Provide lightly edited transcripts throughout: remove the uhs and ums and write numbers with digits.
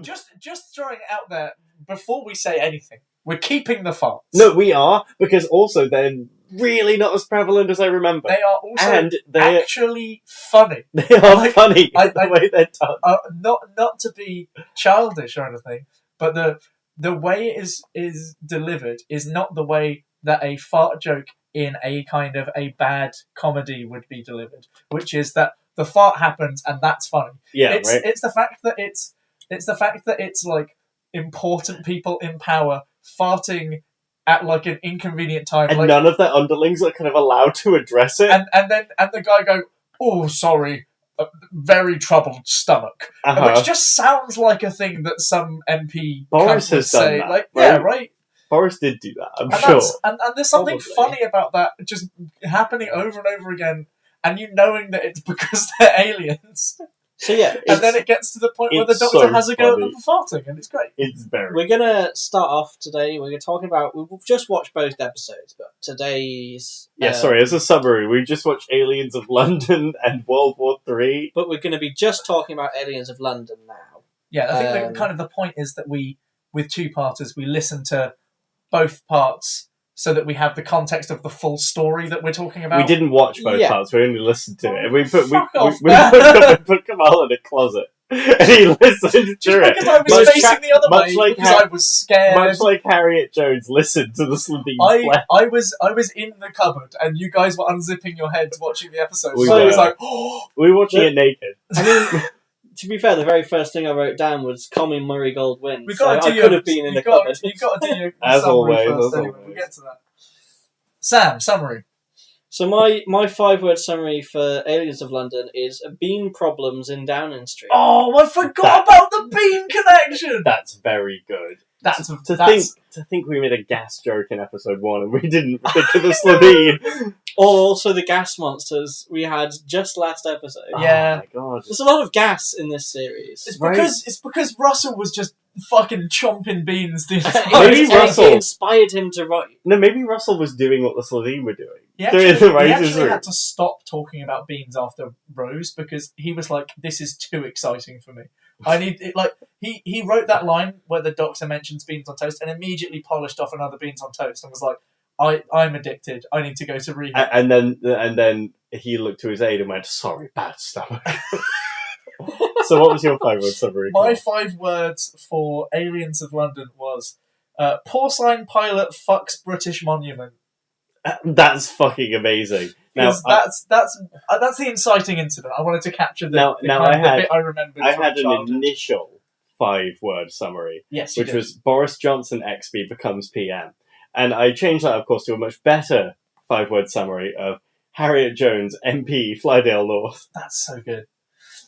Just throwing it out there before we say anything. We're keeping the farts. No, we are, because also they're really not as prevalent as I remember. They are also and they're actually funny. They are funny the way they're done. Not to be childish or anything, but the way it is delivered is not the way that a fart joke in a kind of a bad comedy would be delivered, which is that the fart happens and that's funny. Yeah, it's, right. It's the fact that it's like important people in power farting at like an inconvenient time, And like, none of their underlings are kind of allowed to address it. and then the guy go, "Oh, sorry, very troubled stomach," which just sounds like a thing that some MP Boris has done say. that, Like, right? yeah, right. Boris did do that, I'm And sure. and there's something Probably. funny about that just happening over and over again, and you knowing that it's because they're aliens. So yeah, And then it gets to the point where the it's Doctor so has a go at funny. them for farting, and it's great. It's very... we're gonna start off today. We're talking about. We've just watched both episodes, but today's sorry, as a summary, we just watched Aliens of London and World War III. But we're going to be just talking about Aliens of London now. Yeah, I think that kind of the point is that we, with two-parters, we listen to both parts so that we have the context of the full story that we're talking about. We didn't watch both Yeah. parts, we only listened to it. We put Fuck off, we put Kamal in a closet, and he listened Just to it. because I was Much facing the other much way, like because I was scared. Much like Harriet Jones listened to the Slitheen Flash. I was in the cupboard, and you guys were unzipping your heads watching the episode. We So I were. was like, oh, We were watching it naked. I mean, to be fair, the very first thing I wrote down was Colin Murray Gold wins. we got to I do could have been in the cupboard. You got to do your As summary always, first. as Anyway, always. we'll get to that. Sam, summary. So my 5-word summary for Aliens of London is bean problems in Downing Street. Oh, I forgot about the bean connection. That's very good. That's To think we made a gas joke in episode 1 and we didn't think of the Slovene. Also the gas monsters we had just last episode. Yeah. Oh my god. There's a lot of gas in this series. It's because Russell was just fucking chomping beans the entire Maybe time. Russell- It inspired him to write. No, maybe Russell was doing what the Slovene were doing. He Doing actually, the he Razor's actually route. had to stop talking about beans after Rose because he was like, "This is too exciting for me. I need it." Like he wrote that line where the Doctor mentions beans on toast and immediately polished off another beans on toast and was like, "I'm addicted. I need to go to rehab." And then he looked to his aide and went, "Sorry, bad stomach." So what was your 5-word summary? My 5 words for Aliens of London was porcine pilot fucks British monument. That's fucking amazing. Now, Because that's the inciting incident. I wanted to capture the bit I remembered. I from had an childhood. initial 5-word summary, Yes, you which did. was Boris Johnson XB becomes PM. And I changed that, of course, to a much better 5-word summary of Harriet Jones, MP, Flydale North. That's so good.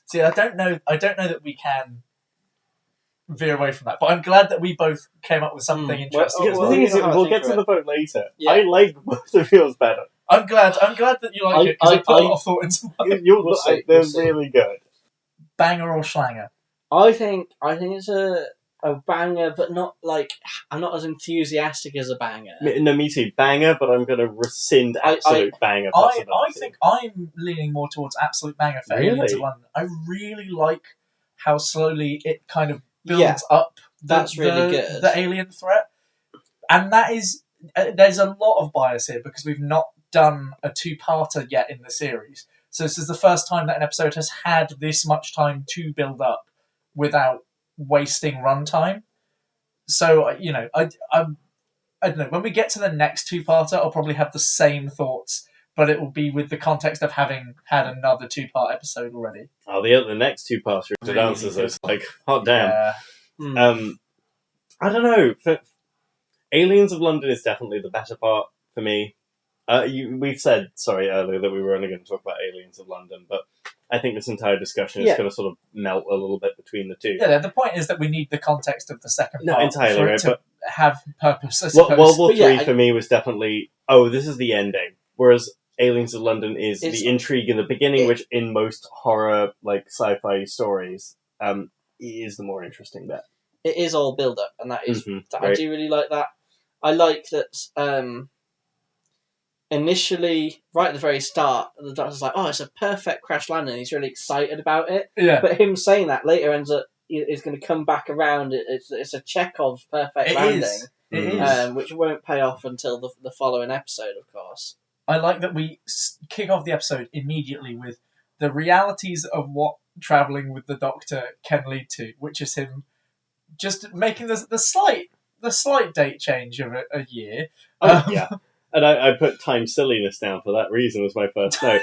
See, I don't know that we can veer away from that, but I'm glad that we both came up with something interesting. Because well, the thing is, you know how I we'll think get to of the vote later. Yeah. I like both of yours better. I'm glad that you like it because I put a lot of thought into mine. We'll see, They're we'll see. really good. Banger or schlanger? I think it's a banger, but not like I'm not as enthusiastic as a banger. No, me too. Banger, but I'm going to rescind absolute banger I possibility. think I'm leaning more towards absolute banger for Really? Aliens of London. I really like how slowly it kind of builds Yeah, up. that's really good. The alien threat, and that is there's a lot of bias here because we've not done a 2-parter yet in the series. So this is the first time that an episode has had this much time to build up without wasting runtime. So I don't know. When we get to the next 2-parter, I'll probably have the same thoughts, but it will be with the context of having had another 2-part episode already. Oh, the next 2 parts to Really answers good. is like, hot damn. Yeah. I don't know. Aliens of London is definitely the better part for me. We've said, earlier that we were only going to talk about Aliens of London, but I think this entire discussion is going to sort of melt a little bit between the two. Yeah, the point is that we need the context of the second No, part entirely for right, it to but have purpose, I suppose. World War But yeah, III for me was definitely, this is the ending. Whereas Aliens of London is the intrigue in the beginning, which in most horror, like sci-fi stories, is the more interesting bit. It is all build up, and that is I right. do really like that. I like that. Initially, right at the very start, the Doctor's like, "Oh, it's a perfect crash landing." He's really excited about it. Yeah. But him saying that later ends up is going to come back around. It's a Chekhov's perfect It landing, is. It is. which won't pay off until the following episode, of course. I like that we kick off the episode immediately with the realities of what travelling with the Doctor can lead to, which is him just making the slight date change of a year. Yeah. And I put time silliness down for that reason as my first note.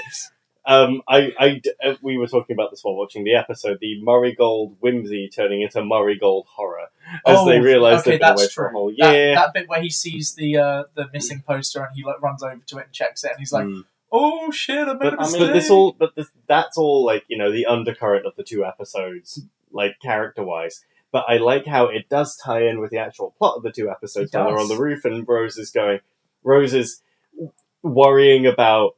We were talking about this while watching the episode, the Murray-Gold whimsy turning into Murray-Gold horror as they realise they've been away for a whole year. That bit where he sees the missing poster and he runs over to it and checks it and he's like, "Oh shit, I made a mistake." That's all like the undercurrent of the two episodes, like character-wise. But I like how it does tie in with the actual plot of the two episodes when they're on the roof and Rose is worrying about,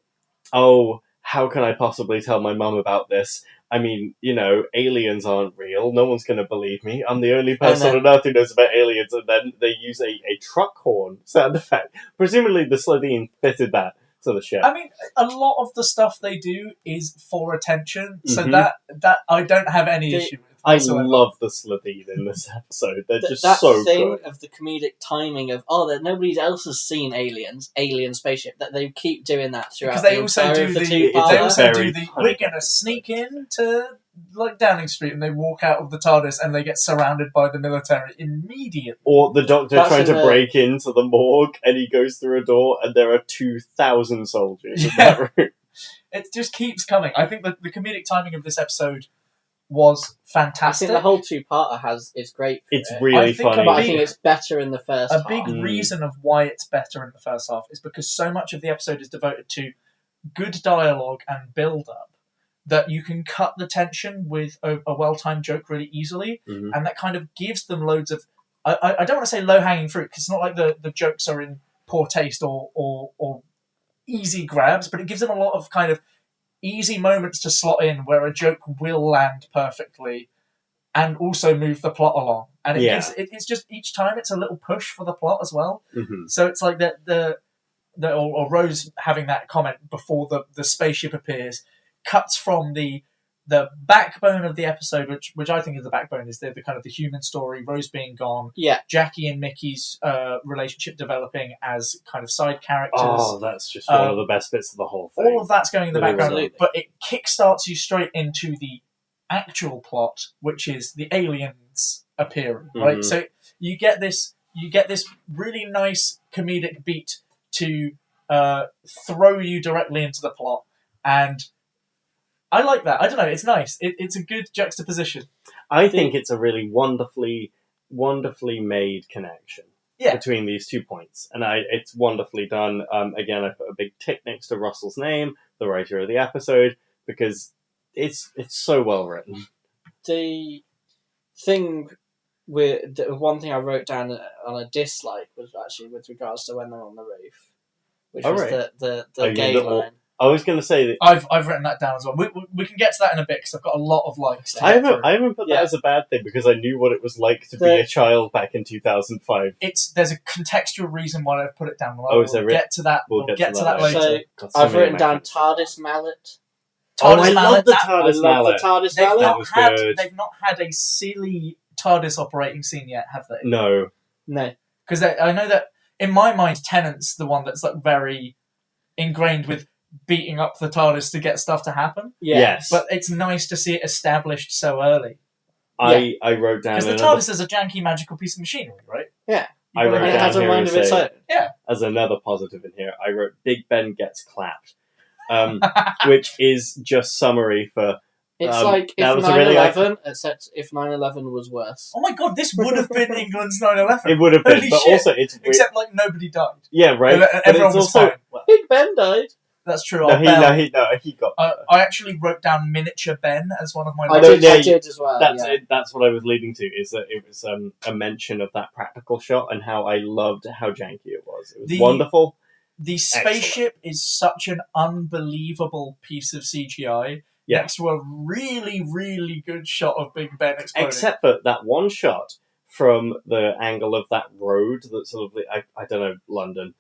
how can I possibly tell my mum about this? I mean, aliens aren't real. No one's going to believe me. I'm the only person on Earth who knows about aliens. And then they use a truck horn sound effect. Presumably the Slitheen fitted that to the ship. I mean, a lot of the stuff they do is for attention, so that I don't have any issue with. I love the Slitheen in this episode. They're just so good. That thing of the comedic timing of, that nobody else has seen alien spaceship, that they keep doing that throughout. Because they also do the we're going to sneak in to Downing Street and they walk out of the TARDIS and they get surrounded by the military immediately. Or the Doctor trying to break into the morgue and he goes through a door and there are 2,000 soldiers in that room. It just keeps coming. I think that the comedic timing of this episode was fantastic. I think the whole two-parter is great. It's really funny. But I think it's better in the first half. A big reason of why it's better in the first half is because so much of the episode is devoted to good dialogue and build-up that you can cut the tension with a well-timed joke really easily, and that kind of gives them loads of... I don't want to say low-hanging fruit, because it's not like the jokes are in poor taste or easy grabs, but it gives them a lot of kind of easy moments to slot in where a joke will land perfectly and also move the plot along. And it's just each time it's a little push for the plot as well. So it's like or Rose having that comment before the spaceship appears cuts from the backbone of the episode, which I think is the backbone, is the kind of the human story, Rose being gone, Jackie and Mickey's relationship developing as kind of side characters. Oh, that's just one of the best bits of the whole thing. All of that's going in the background, but it kickstarts you straight into the actual plot, which is the aliens appearing, right? So you get this really nice comedic beat to throw you directly into the plot, and I like that. I don't know. It's nice. It's a good juxtaposition. I think it's a really wonderfully made connection between these 2 points, and it's wonderfully done. Again, I put a big tick next to Russell's name, the writer of the episode, because it's so well written. The one thing I wrote down on a dislike was actually with regards to when they're on the roof, which was the gay line. I was going to say that I've written that down as well. We can get to that in a bit because I've got a lot of likes. I haven't put that as a bad thing because I knew what it was like to be a child back in 2005. There's a contextual reason why I've put it down. We'll get to that. We'll get to that later. So I've written down TARDIS mallet. I love the TARDIS mallet. They've not had a silly TARDIS operating scene yet, have they? No. Because I know that in my mind, Tennant's the one that's very ingrained with beating up the TARDIS to get stuff to happen. Yes. But it's nice to see it established so early. I wrote down... Because the TARDIS is a janky magical piece of machinery, right? Yeah. I wrote down has a mind of its own. Yeah. As another positive in here, I wrote Big Ben gets clapped, which is just summary for... It's like if 9/11, except if 9/11 was worse. Oh my god, this would have been England's 9/11. It would have been, but shit. Also it's... Except nobody died. Yeah, right. Everyone was fine. Big Ben died. That's true. He got. I actually wrote down Miniature Ben as one of my. I did as well. That's what I was leading to. Is that it was a mention of that practical shot and how I loved how janky it was. It was wonderful. The spaceship is such an unbelievable piece of CGI. Yeah. Next to a really, really good shot of Big Ben exploding. Except for that one shot from the angle of that road that sort of I don't know, London.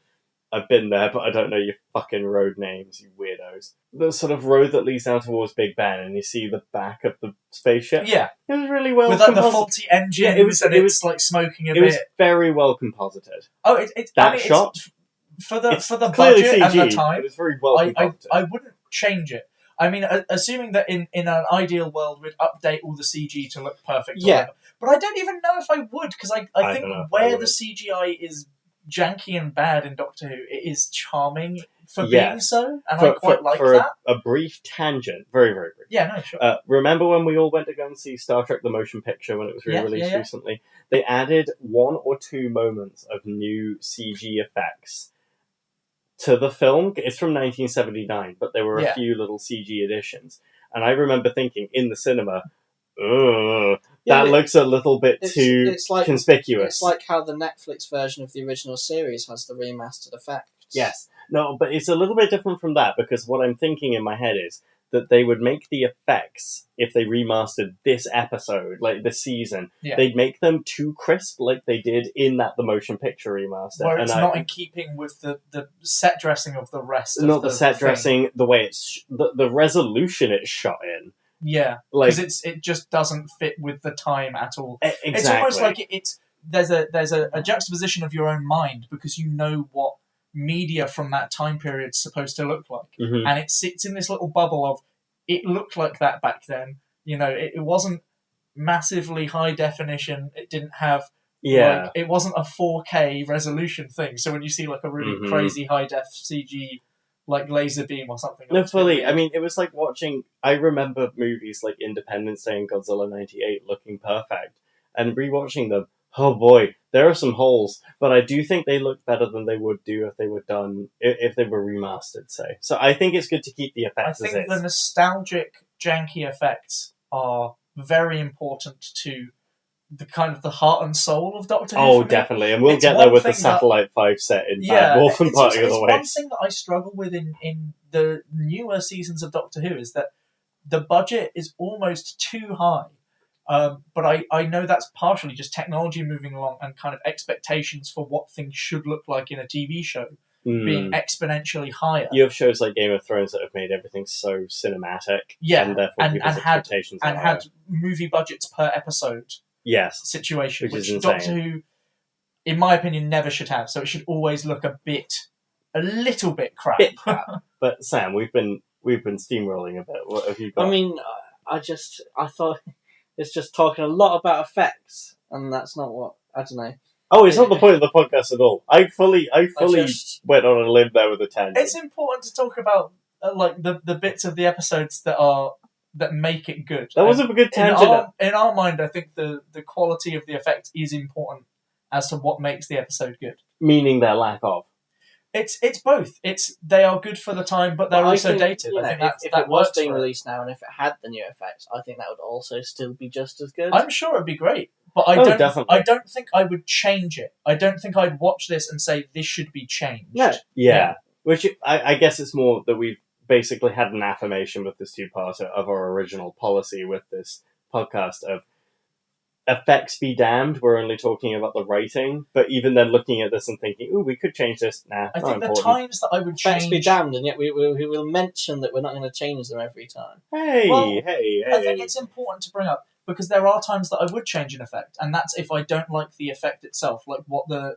I've been there, but I don't know your fucking road names, you weirdos. The sort of road that leads down towards Big Ben, and you see the back of the spaceship. Yeah. It was really well with like the faulty engines, it was like smoking a bit. It was very well composited. Oh, shot for the budget CG, and the time. It was very well composited. I wouldn't change it. I mean, assuming that in an ideal world we'd update all the CG to look perfect. Yeah. But I don't even know if I would, because I think where the CGI is janky and bad in Doctor Who, it is charming for being so, and I quite like that. A brief tangent, very, very brief. Yeah, no, sure. Remember when we all went to go and see Star Trek The Motion Picture when it was re-released recently? They added 1 or 2 moments of new CG effects to the film. It's from 1979, but there were a few little CG additions. And I remember thinking in the cinema, that looks a little bit too conspicuous. It's like how the Netflix version of the original series has the remastered effects. Yes. No, but it's a little bit different from that, because what I'm thinking in my head is that they would make the effects, if they remastered this episode, like this season, they'd make them too crisp like they did in that The Motion Picture remaster. Where it's not in keeping with the set dressing of the rest of the Not the set dressing, the way it's... the resolution it's shot in. Yeah, because it just doesn't fit with the time at all. Exactly. It's almost like there's a juxtaposition of your own mind, because you know what media from that time period is supposed to look like, and it sits in this little bubble of it looked like that back then. You know, it wasn't massively high definition. It didn't have it wasn't a 4K resolution thing. So when you see like a really crazy high def CG like laser beam or something, no, fully. I mean, it was like watching. I remember movies like Independence Day and Godzilla '98 looking perfect, and rewatching them. Oh boy, there are some holes, but I do think they look better than they would do if they were done, if they were remastered, say. So I think it's good to keep the effects I think the nostalgic, janky effects are very important to the kind of the heart and soul of Doctor Who. Oh, definitely, and we'll get there with the Satellite 5 set in Bad Wolf and Parting of the Waves. One thing that I struggle with in the newer seasons of Doctor Who is that the budget is almost too high. But I know that's partially just technology moving along and kind of expectations for what things should look like in a TV show being exponentially higher. You have shows like Game of Thrones that have made everything so cinematic, and therefore people's expectations had movie budgets per episode. Yes, situation, which Doctor Who, in my opinion, never should have. So it should always look a little bit crap. But Sam, we've been steamrolling a bit. What have you got? I mean, I thought. It's just talking a lot about effects, and that's not what... I don't know. Oh, it's not the point of the podcast at all. I fully went on a limb there with a tangent. It's important to talk about like the bits of the episodes that make it good. That was a good tangent. In our mind, I think the quality of the effect is important as to what makes the episode good. Meaning their lack of. It's both. They are good for the time, but they're also dated. You know, I think if it was being released now, and if it had the new effects, I think that would also still be just as good. I'm sure it'd be great, but I don't think I would change it. I don't think I'd watch this and say this should be changed. Yeah. Which I guess it's more that we've basically had an affirmation with this two-parter of our original policy with this podcast of effects be damned, we're only talking about the writing, but even then looking at this and thinking, ooh, we could change this. Nah, I think the times that I would change... Effects be damned, and yet we will mention that we're not going to change them every time. Hey. I think it's important to bring up, because there are times that I would change an effect, and that's if I don't like the effect itself, like what the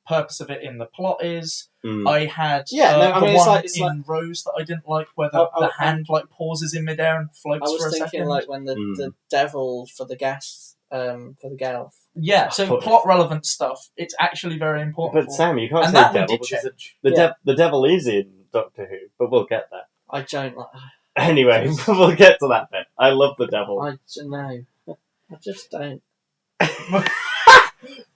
purpose of it in the plot is. I had it's like Rose that I didn't like, where the hand like pauses in midair and floats for a second. I was thinking like when the devil for the gas... for the gal. Yeah, so plot relevant stuff. It's actually very important. But Sam, you can't say devil because the devil is in Doctor Who, but we'll get there. I don't like. Anyway, we'll get to that bit. I love the devil. I just don't.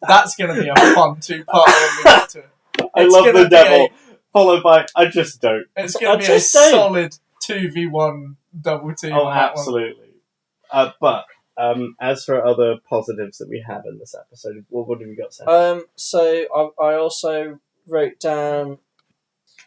That's going to be a fun two-part when we get to it. I love the devil, followed by I just don't. It's going to be a solid 2v1 double team. Oh, absolutely. But. As for other positives that we have in this episode, what have you got, Sam? So I also wrote down.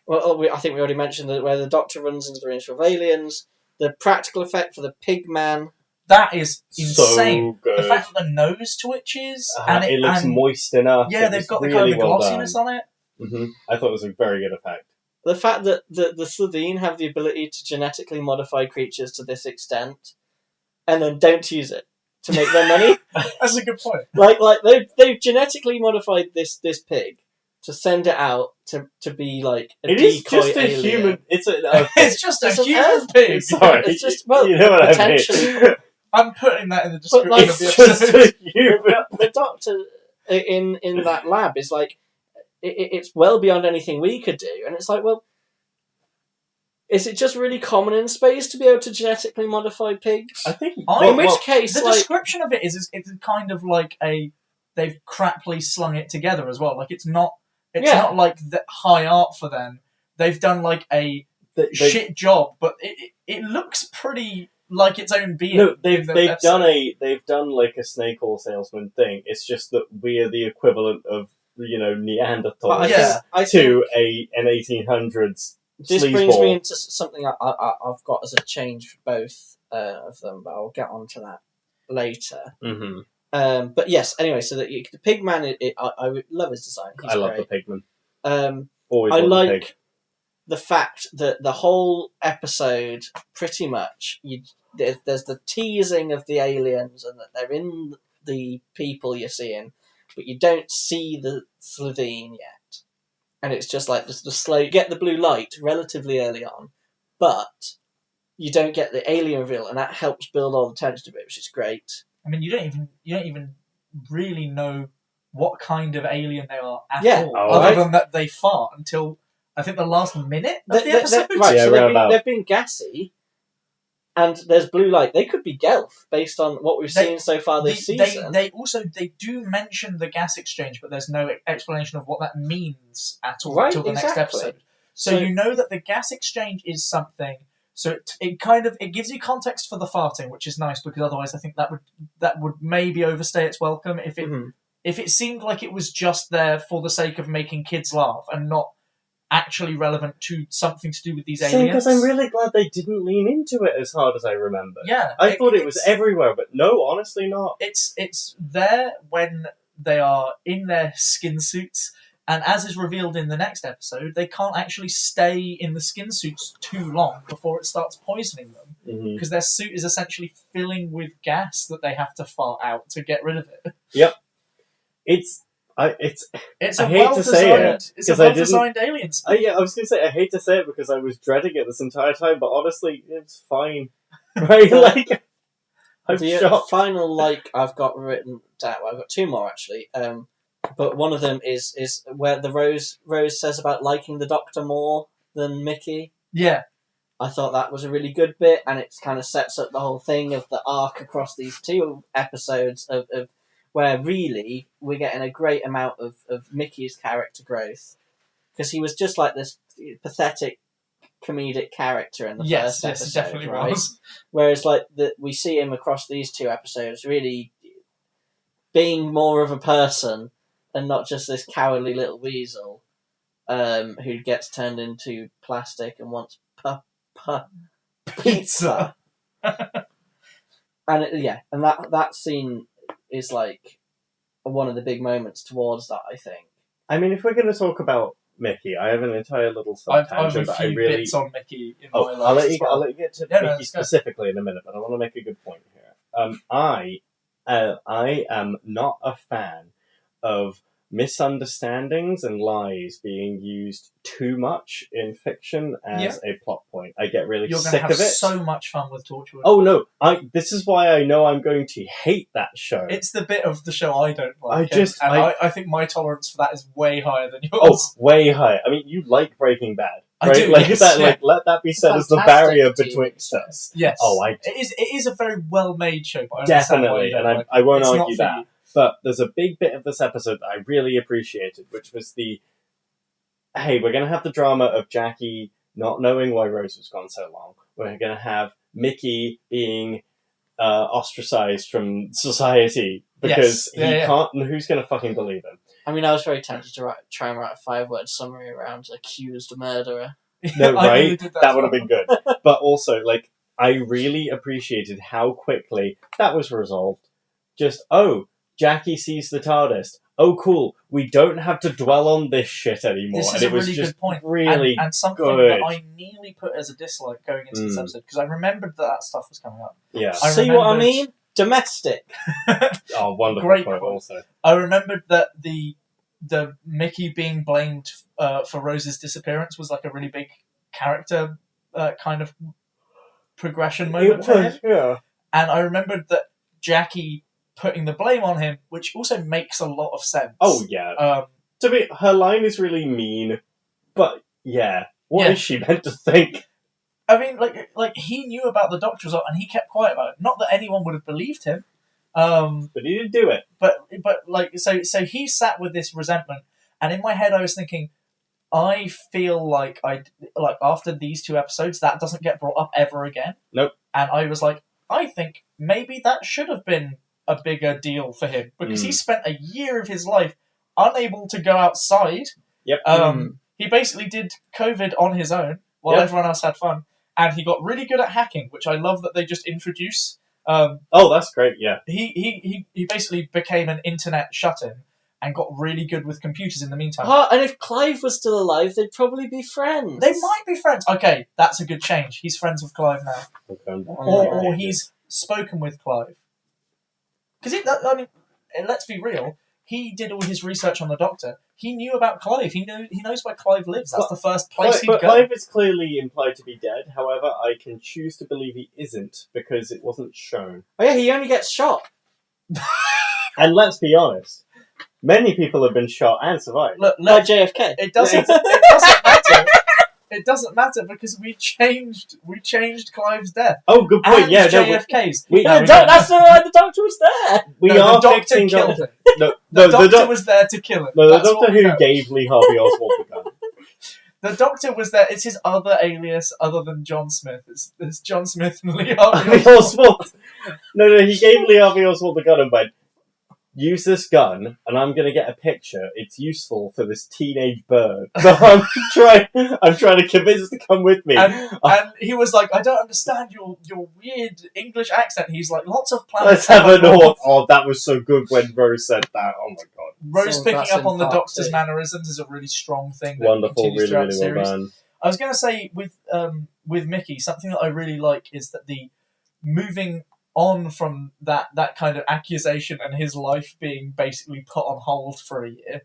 Well, I think we already mentioned that where the Doctor runs into the rings of aliens, the practical effect for the pig man. That is insane. So good. The fact that the nose twitches and it looks moist enough. Yeah, they've got the kind of glossiness on it. I thought it was a very good effect. The fact that the Slitheen have the ability to genetically modify creatures to this extent, and then don't use it to make their money. That's a good point. Like they've genetically modified this pig to send it out to be like a It is decoy just a alien. human. It's just a It's an human Earth pig. Sorry, It's just you know what potentially. I mean. I'm putting that in the But, description like, of the It's just episode. a human. The doctor in that lab is like, it's well beyond anything we could do, and it's like, well, is it just really common in space to be able to genetically modify pigs? I think. In which case, the like, description of it is it's kind of like they've craply slung it together as well. Like it's not not like the high art for them. They've done like a shit job, but it looks pretty like its own being. No, they've done like a snake oil salesman thing. It's just that we are the equivalent of Neanderthal I to think an 1800s. this sleazeball. brings me into something I've got as a change for both of them, but I'll get onto that later. Mm-hmm. But yes, anyway, so the pig man, I would love his design. He's I love great. the pigman. I Always love the like pig. the fact that the whole episode, pretty much, there's the teasing of the aliens and that they're in the people you're seeing, but you don't see the Slitheen yet. And it's just like the slow. You get the blue light relatively early on, but you don't get the alien reveal, and that helps build all the tension of it, which is great. I mean, you don't even really know what kind of alien they are at all, Oh, other right. than that they fart until I think the last minute of the episode. Right, Yeah, so they've been gassy, and there's blue light. They could be Gelf, based on what we've seen so far this season. They do mention the gas exchange, but there's no explanation of what that means at all until the next episode. So you know that the gas exchange is something. So it gives you context for the farting, which is nice, because otherwise I think that would maybe overstay its welcome if it seemed like it was just there for the sake of making kids laugh and not actually relevant to something to do with these aliens. Because I'm really glad they didn't lean into it as hard as I remember. Yeah, I thought it was everywhere, but no, honestly not. It's there when they are in their skin suits, and as is revealed in the next episode, they can't actually stay in the skin suits too long before it starts poisoning them, because their suit is essentially filling with gas that they have to fart out to get rid of it. Yep. It's a well-designed alien suit. I was going to say, I hate to say it because I was dreading it this entire time, but honestly, it's fine. Right? Like, I'm shocked. Final I've got written down. Well, I've got two more, actually. But one of them is where the Rose says about liking the Doctor more than Mickey. Yeah. I thought that was a really good bit, and it kind of sets up the whole thing of the arc across these two episodes of where really we're getting a great amount of Mickey's character growth, because he was just like this pathetic comedic character in the first episode, he definitely right? was. Whereas we see him across these two episodes really being more of a person and not just this cowardly little weasel who gets turned into plastic and wants pizza. And and that scene is like one of the big moments towards that, I think. I mean, if we're going to talk about Mickey, I have an entire little I've sub-tangent a that I few really... bits on Mickey in my life. I'll let well. you get to Yeah, Mickey specifically in a minute, but I want to make a good point here. I am not a fan of misunderstandings and lies being used too much in fiction as a plot point. I get really You're sick going to of have it. so much fun with Torchwood. Oh no! This is why I know I'm going to hate that show. It's the bit of the show I don't like. I think my tolerance for that is way higher than yours. Oh, way higher. I mean, you like Breaking Bad. Right? I do, like yes, that. yeah. Like, let that be said as the Fantastic barrier TV betwixt show. us. Yes. Oh, It is a very well made show. But I understand why definitely, you don't and like I won't It's not argue for that. you. But there's a big bit of this episode that I really appreciated, which was hey, we're going to have the drama of Jackie not knowing why Rose was gone so long. We're going to have Mickey being ostracized from society because he can't, and who's going to fucking believe him? I mean, I was very tempted to try and write a 5-word summary around accused murderer. No, I right? really did That would have been good. But also, I really appreciated how quickly that was resolved. Just, Jackie sees the TARDIS. Oh, cool. We don't have to dwell on this shit anymore. This and is it a was really just good point. really and something good. that I nearly put as a dislike going into this episode, because I remembered that stuff was coming up. Yeah. I See what I remembered- mean? Domestic. Oh, wonderful Great point quote. also. I remembered that the Mickey being blamed for Rose's disappearance was like a really big character kind of progression moment for him. Yeah. And I remembered that Jackie putting the blame on him, which also makes a lot of sense. Oh, yeah. Her line is really mean, but yeah. What is she meant to think? I mean, like he knew about the Doctor result and he kept quiet about it. Not that anyone would have believed him. But he didn't do it. But like so he sat with this resentment, and in my head I was thinking, I feel like after these 2 episodes that doesn't get brought up ever again. Nope. And I was like, I think maybe that should have been a bigger deal for him, because he spent a year of his life unable to go outside. Yep. He basically did COVID on his own while everyone else had fun, and he got really good at hacking, which I love that they just introduce. Oh, that's great, yeah. He basically became an internet shut-in and got really good with computers in the meantime. And if Clive was still alive, they'd probably be friends. They might be friends. Okay, that's a good change. He's friends with Clive now. Okay. Or he's spoken with Clive. Because, I mean, let's be real, he did all his research on the Doctor. He knew about Clive. He knows where Clive lives. That's the first place he'd go. Clive is clearly implied to be dead. However, I can choose to believe he isn't, because it wasn't shown. Oh yeah, he only gets shot. And let's be honest, many people have been shot and survived. By JFK. It doesn't matter. It doesn't matter, because we changed Clive's death. Oh, good point. And Yeah, JFK's. That's not why the Doctor was there. we No, are the Doctor fixing killed him. No, The Doctor was there to kill him. No, the That's what Doctor we who know. gave Lee Harvey Oswald the gun. The Doctor was there. It's his other alias other than John Smith. It's John Smith and Lee Harvey Oswald. No, he gave Lee Harvey Oswald the gun and went, use this gun, and I'm going to get a picture. It's useful for this teenage bird. So I'm trying to convince us to come with me. And he was like, I don't understand your weird English accent. He's like, lots of Let's planets have a north. Oh, that was so good when Rose said that. Oh my god. Rose So picking that's up in on the part Doctor's 2. mannerisms is a really strong thing. That Wonderful, continues really, throughout really the well series. done. I was going to say with Mickey, something that I really like is that the moving on from that kind of accusation and his life being basically put on hold for a year,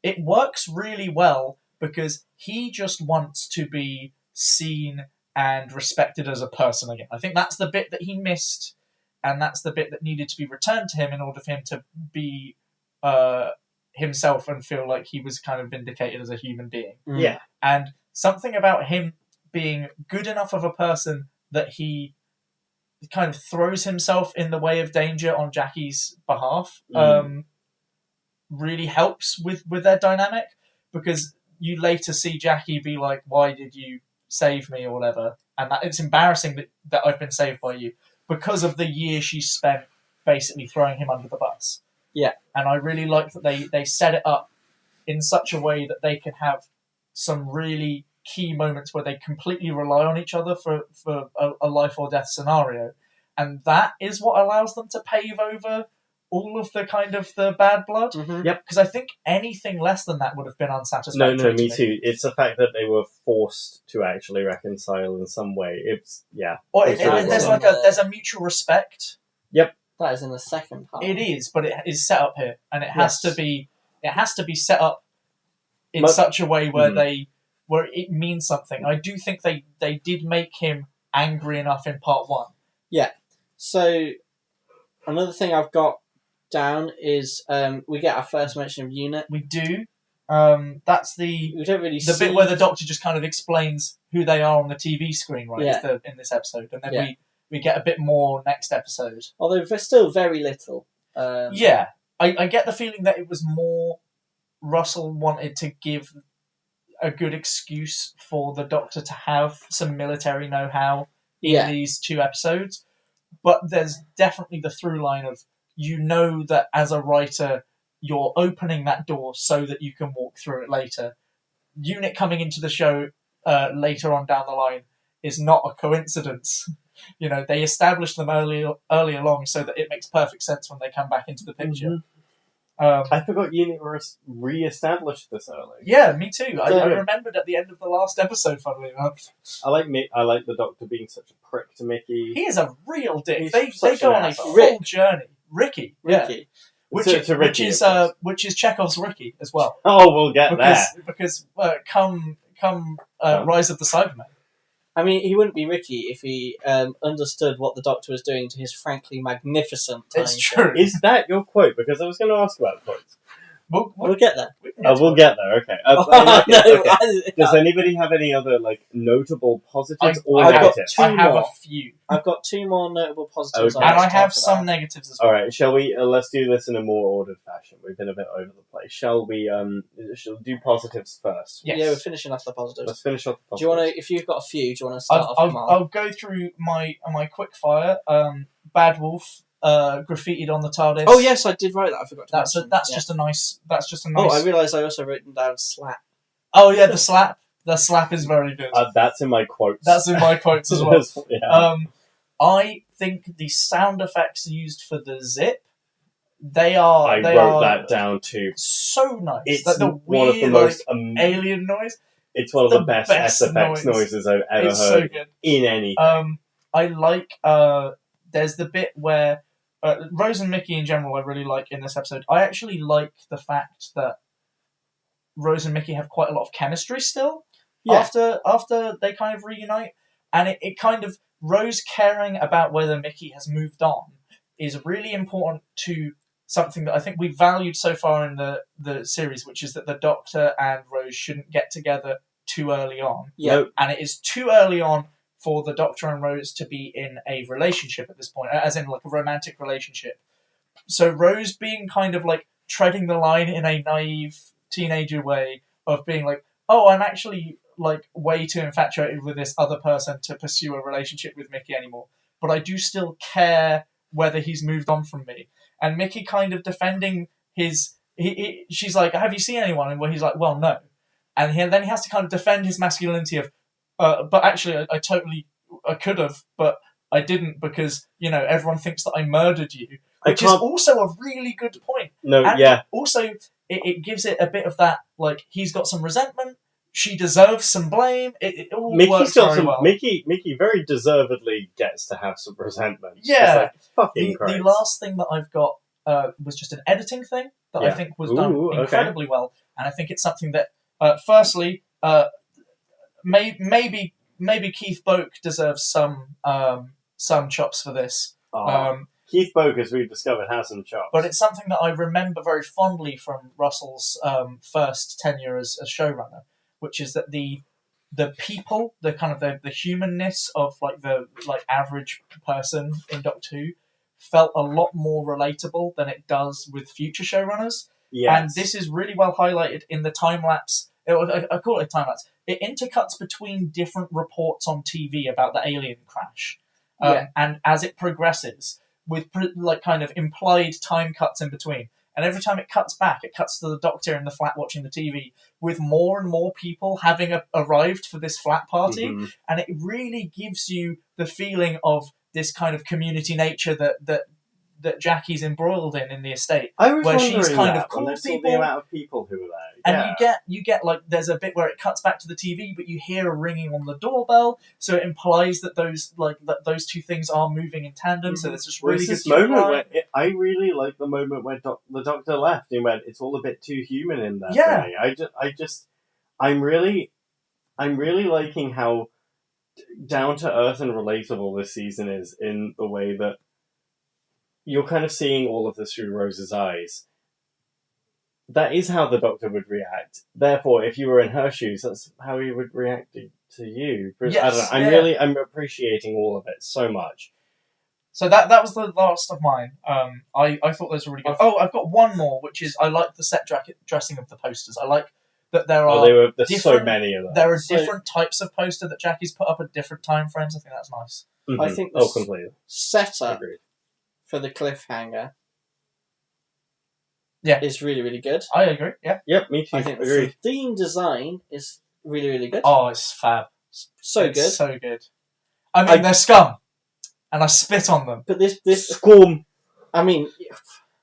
it works really well, because he just wants to be seen and respected as a person again. I think that's the bit that he missed, and that's the bit that needed to be returned to him in order for him to be himself and feel like he was kind of vindicated as a human being. Yeah. And something about him being good enough of a person that he kind of throws himself in the way of danger on Jackie's behalf really helps with their dynamic, because you later see Jackie be like, why did you save me or whatever, and that it's embarrassing that I've been saved by you, because of the year she spent basically throwing him under the bus. Yeah. And I really like that they set it up in such a way that they can have some really key moments where they completely rely on each other for a life or death scenario, and that is what allows them to pave over all of the kind of the bad blood. Mm-hmm. Yep. Because I think anything less than that would have been unsatisfactory. No, me too. It's the fact that they were forced to actually reconcile in some way. Or It's really there's well there's a mutual respect. That is in the second part. It is, but it is set up here, and it has Yes. to be set up in But- such a way where where it means something. I do think they did make him angry enough in part 1. So, another thing I've got down is we get our first mention of UNIT. We do. That's the We don't really the see... bit where the Doctor just kind of explains who they are on the TV screen, right? Yeah. In this episode, and then Yeah. we get a bit more next episode. Although there's still very little. Yeah, I get the feeling that it was more Russell wanted to give a good excuse for the Doctor to have some military know-how in these 2 episodes, but there's definitely the through line of, that as a writer you're opening that door so that you can walk through it later. UNIT coming into the show later on down the line is not a coincidence. You know, they established them early along so that it makes perfect sense when they come back into the picture. I forgot Unit re-established this early. Yeah, me too. I remembered at the end of the last episode, funnily enough. I like the Doctor being such a prick to Mickey. He is a real dick. He's They such go an on a asshole. full journey. Ricky. Which To Ricky, is Chekhov's Ricky as well. Oh, we'll get there. Because come Rise of the Cybermen. I mean, he wouldn't be Ricky if he understood what the Doctor was doing to his frankly magnificent time. It's true. Is that your quote? Because I was going to ask about quotes. We'll get there. We'll get there. Okay. Okay. Does anybody have any other notable positives or negatives? I have a few. I've got 2 more notable positives. Okay. And I have some negatives as well. All right. Shall we? Let's do this in a more ordered fashion. We've been a bit over the place. Shall we? Shall we do positives first? Yes. Yeah, we're finishing off the positives. Let's finish off the positives. Do you want to? If you've got a few, do you want to start off? I'll go through my quick fire. Bad Wolf. Graffitied on the TARDIS. Oh yes, I did write that. I forgot to mention. That's just a nice. Oh, I realised I also written down slap. Oh yeah, the slap. The slap is very good. That's in my quotes. That's in my quotes as well. Yeah. I think the sound effects used for the zip, they are. I wrote that down too. So nice. It's like the one weird, of the most alien noise. It's one of the best SFX noises I've ever heard so good. in anything. I like. There's the bit where Rose and Mickey in general I really like in this episode. I actually like the fact that Rose and Mickey have quite a lot of chemistry still after they kind of reunite, and it kind of Rose caring about whether Mickey has moved on is really important to something that I think we've valued so far in the series, which is that the Doctor and Rose shouldn't get together too early on. Yeah. And it is too early on for the Doctor and Rose to be in a relationship at this point, as in like a romantic relationship. So Rose being kind of like treading the line in a naive teenager way of being like, oh, I'm actually like way too infatuated with this other person to pursue a relationship with Mickey anymore, but I do still care whether he's moved on from me. And Mickey kind of defending his... she's like, have you seen anyone? And where he's like, well, no. And then he has to kind of defend his masculinity of, but actually, I could have, but I didn't because, everyone thinks that I murdered you. Which is also a really good point. No, and yeah. Also, it gives it a bit of that, like, he's got some resentment, she deserves some blame, it all works very well. Mickey very deservedly gets to have some resentment. Yeah. Fucking the last thing that I've got was just an editing thing that I think was done incredibly well. And I think it's something that, firstly... Maybe Keith Boak deserves some chops for this. Keith Boak, as we've discovered, has some chops. But it's something that I remember very fondly from Russell's first tenure as showrunner, which is that the people, the kind of the humanness of the average person in Doctor Who felt a lot more relatable than it does with future showrunners. Yes. And this is really well highlighted in the time lapse. I call it a time lapse. It intercuts between different reports on TV about the alien crash, and as it progresses, with kind of implied time cuts in between. And every time it cuts back, it cuts to the Doctor in the flat watching the TV, with more and more people having arrived for this flat party, and it really gives you the feeling of this kind of community nature that Jackie's embroiled in the estate, where she's kind of called people. The amount of people who are there, and you get like there's a bit where it cuts back to the TV, but you hear a ringing on the doorbell, so it implies that those two things are moving in tandem. So there's just really good moment where I really like the moment where the Doctor left and went, it's all a bit too human in there. Yeah, for me. I'm really liking how down to earth and relatable this season is in the way that you're kind of seeing all of this through Rose's eyes. That is how the Doctor would react. Therefore, if you were in her shoes, that's how he would react to you. Yes, I don't know. I'm appreciating all of it so much. So that was the last of mine. I thought those were really good. Oh, I've got one more, which is I like the set dressing of the posters. I like that there are there's so many of them. There are different types of poster that Jackie's put up at different time frames. I think that's nice. Mm-hmm. I think the completely. setup Agreed. For the cliffhanger is really, really good. I agree, yeah. Yep, me too. I think the theme design is really, really good. Oh, it's fab. So it's good. So good. I mean, they're scum. and I spit on them. But this, Clom. I mean,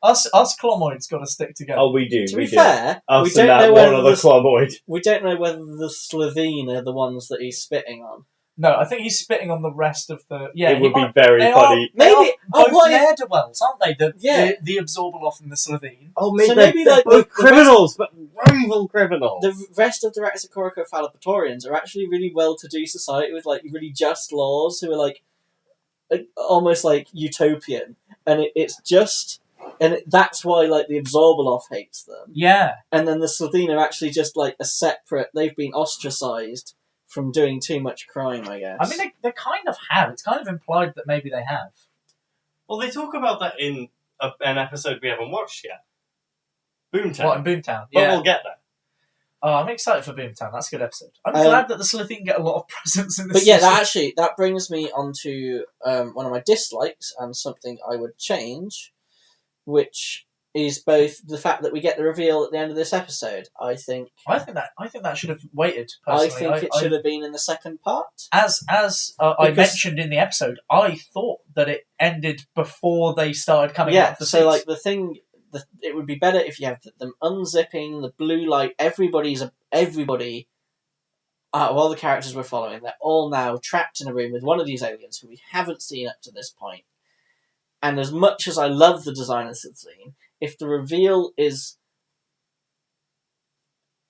Us Clomoids got to stick together. Oh, we do. to we be do. fair, Us we and don't that know one whether other Clomoid. we don't know whether the Slovene are the ones that he's spitting on. No, I think he's spitting on the rest of the. Yeah, It would be might- very they funny. Are, they Maybe- are both what if- ne'er-do-wells, aren't they? Yeah. The Absorbaloff and the Slovene. Oh, maybe, they're like, both the criminals, but rival criminals. The rest of the Raxacorico-Phalapatorians are actually really well-to-do society with like really just laws who are like almost like utopian, and it's just, and that's why like the Absorbaloff hates them, Yeah. and then the Slovene are actually just like a separate. They've been ostracized from doing too much crime, I guess. I mean, they kind of have. It's kind of implied that maybe they have. Well, they talk about that in an episode we haven't watched yet. Boomtown. What, in Boomtown? But Yeah. we'll get there. Oh, I'm excited for Boomtown. That's a good episode. I'm Um, glad that the Slovene get a lot of presents in this But yeah, season. that brings me on to one of my dislikes and something I would change, which is both the fact that we get the reveal at the end of this episode. I think I think that should have waited. Personally. I think it should have been in the second part. As I Because- mentioned in the episode, I thought that it ended before they started coming out Yeah, of the so suits. like the thing, it would be better if you have them unzipping the blue light. Everybody, out of all the characters we're following, they're all now trapped in a room with one of these aliens who we haven't seen up to this point. And as much as I love the design of the scene, if the reveal is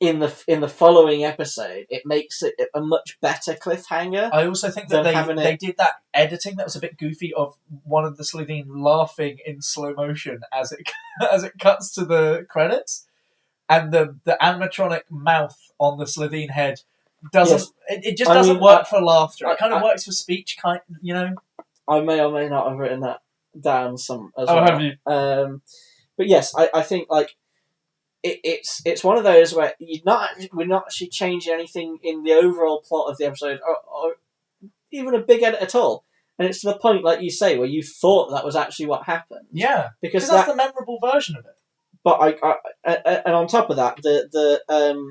in the following episode, it makes it a much better cliffhanger. I also think that than having they it- did that editing that was a bit goofy of one of the Slovene laughing in slow motion as it as it cuts to the credits, and the animatronic mouth on the Slovene head doesn't. Yes. It just I doesn't mean, work for laughter. It kind of I- works for speech, you know. I may or may not have written that down as Oh, well. have you? But yes, I think like it's one of those where we're not actually changing anything in the overall plot of the episode, or even a big edit at all. And it's to the point, like you say, where you thought that was actually what happened. Yeah, because because that's the memorable version of it. But and on top of that, the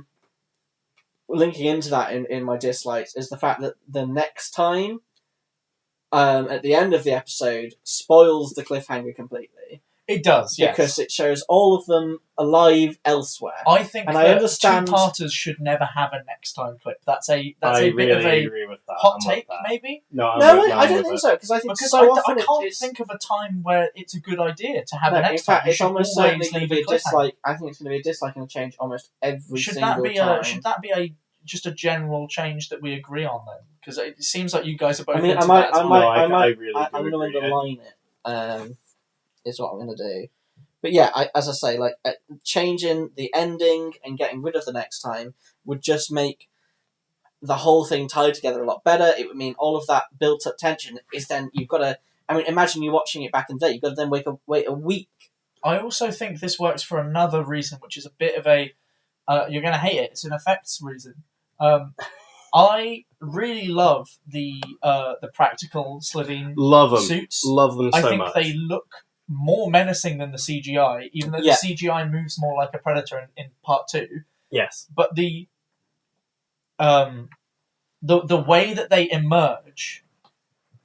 linking into that in my dislikes is the fact that the next time, at the end of the episode, spoils the cliffhanger completely. It does, yes. Because it shows all of them alive elsewhere. I think And that I understand- two-parters should never have a next time clip. That's a I bit of really a agree with that. hot I'm with take, that. maybe. No, I'm No, with- I I'm don't with think it. so, because I think Because so I often can't it's... think of a time where it's a good idea to have No, an in next time. fact, You it's should almost always certainly going to leave be a cliffhanger. dislike. I think it's going to be a dislike and a change almost every Should single that be time. should that be just a general change that we agree on then? Because it seems like you guys are both. I mean, into I might, that as I well. might, No, I really do I'm going to agree, underline it. Is what I'm going to do. But yeah, as I say, like changing the ending and getting rid of the next time would just make the whole thing tied together a lot better. It would mean all of that built-up tension is then you've got to. I mean, imagine you watching it back in the day. You've got to then wait a week. I also think this works for another reason, which is a bit of a. You're going to hate it. It's an effects reason. I really love the practical Slovene Love them. suits. Love them so I think much. they look more menacing than the CGI, even though Yeah. the CGI moves more like a predator in part 2. Yes. But the way that they emerge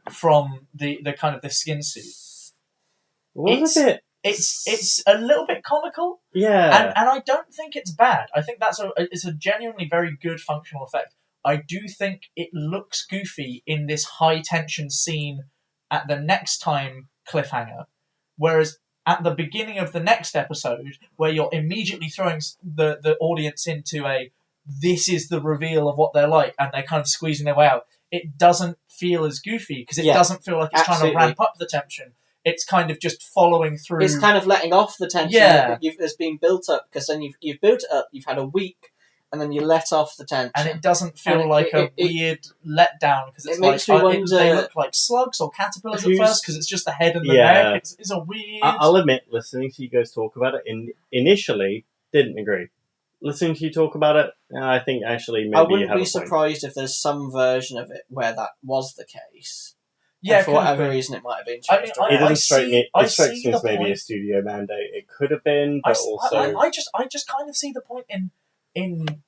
from the kind of the skin suit, Was it? it's a little bit comical, Yeah. and I don't think it's bad. I think it's a genuinely very good functional effect. I do think it looks goofy in this high tension scene at the next time cliffhanger, whereas at the beginning of the next episode, where you're immediately throwing the audience into this is the reveal of what they're like, and they're kind of squeezing their way out, it doesn't feel as goofy, because it Yeah, doesn't feel like it's absolutely. trying to ramp up the tension. It's kind of just following through. It's kind of letting off the tension Yeah. that has been built up, because then you've built it up, you've had a week, and then you let off the tension. and it doesn't feel And like it- a weird letdown, because it's it makes me like wonder they look like slugs or caterpillars at who's- first, because it's just the head and the Yeah. neck. It's a weird. I'll admit, listening to you guys talk about it, initially didn't agree. Listening to you talk about it, I think actually maybe I you wouldn't have be a point. surprised if there's some version of it where that was the case. yeah, And for could have whatever been. reason, it might have been I changed. mean, It around. doesn't strike me. I It strikes see me as the maybe a point. studio mandate. It could have been, I, but also I just kind of see the point in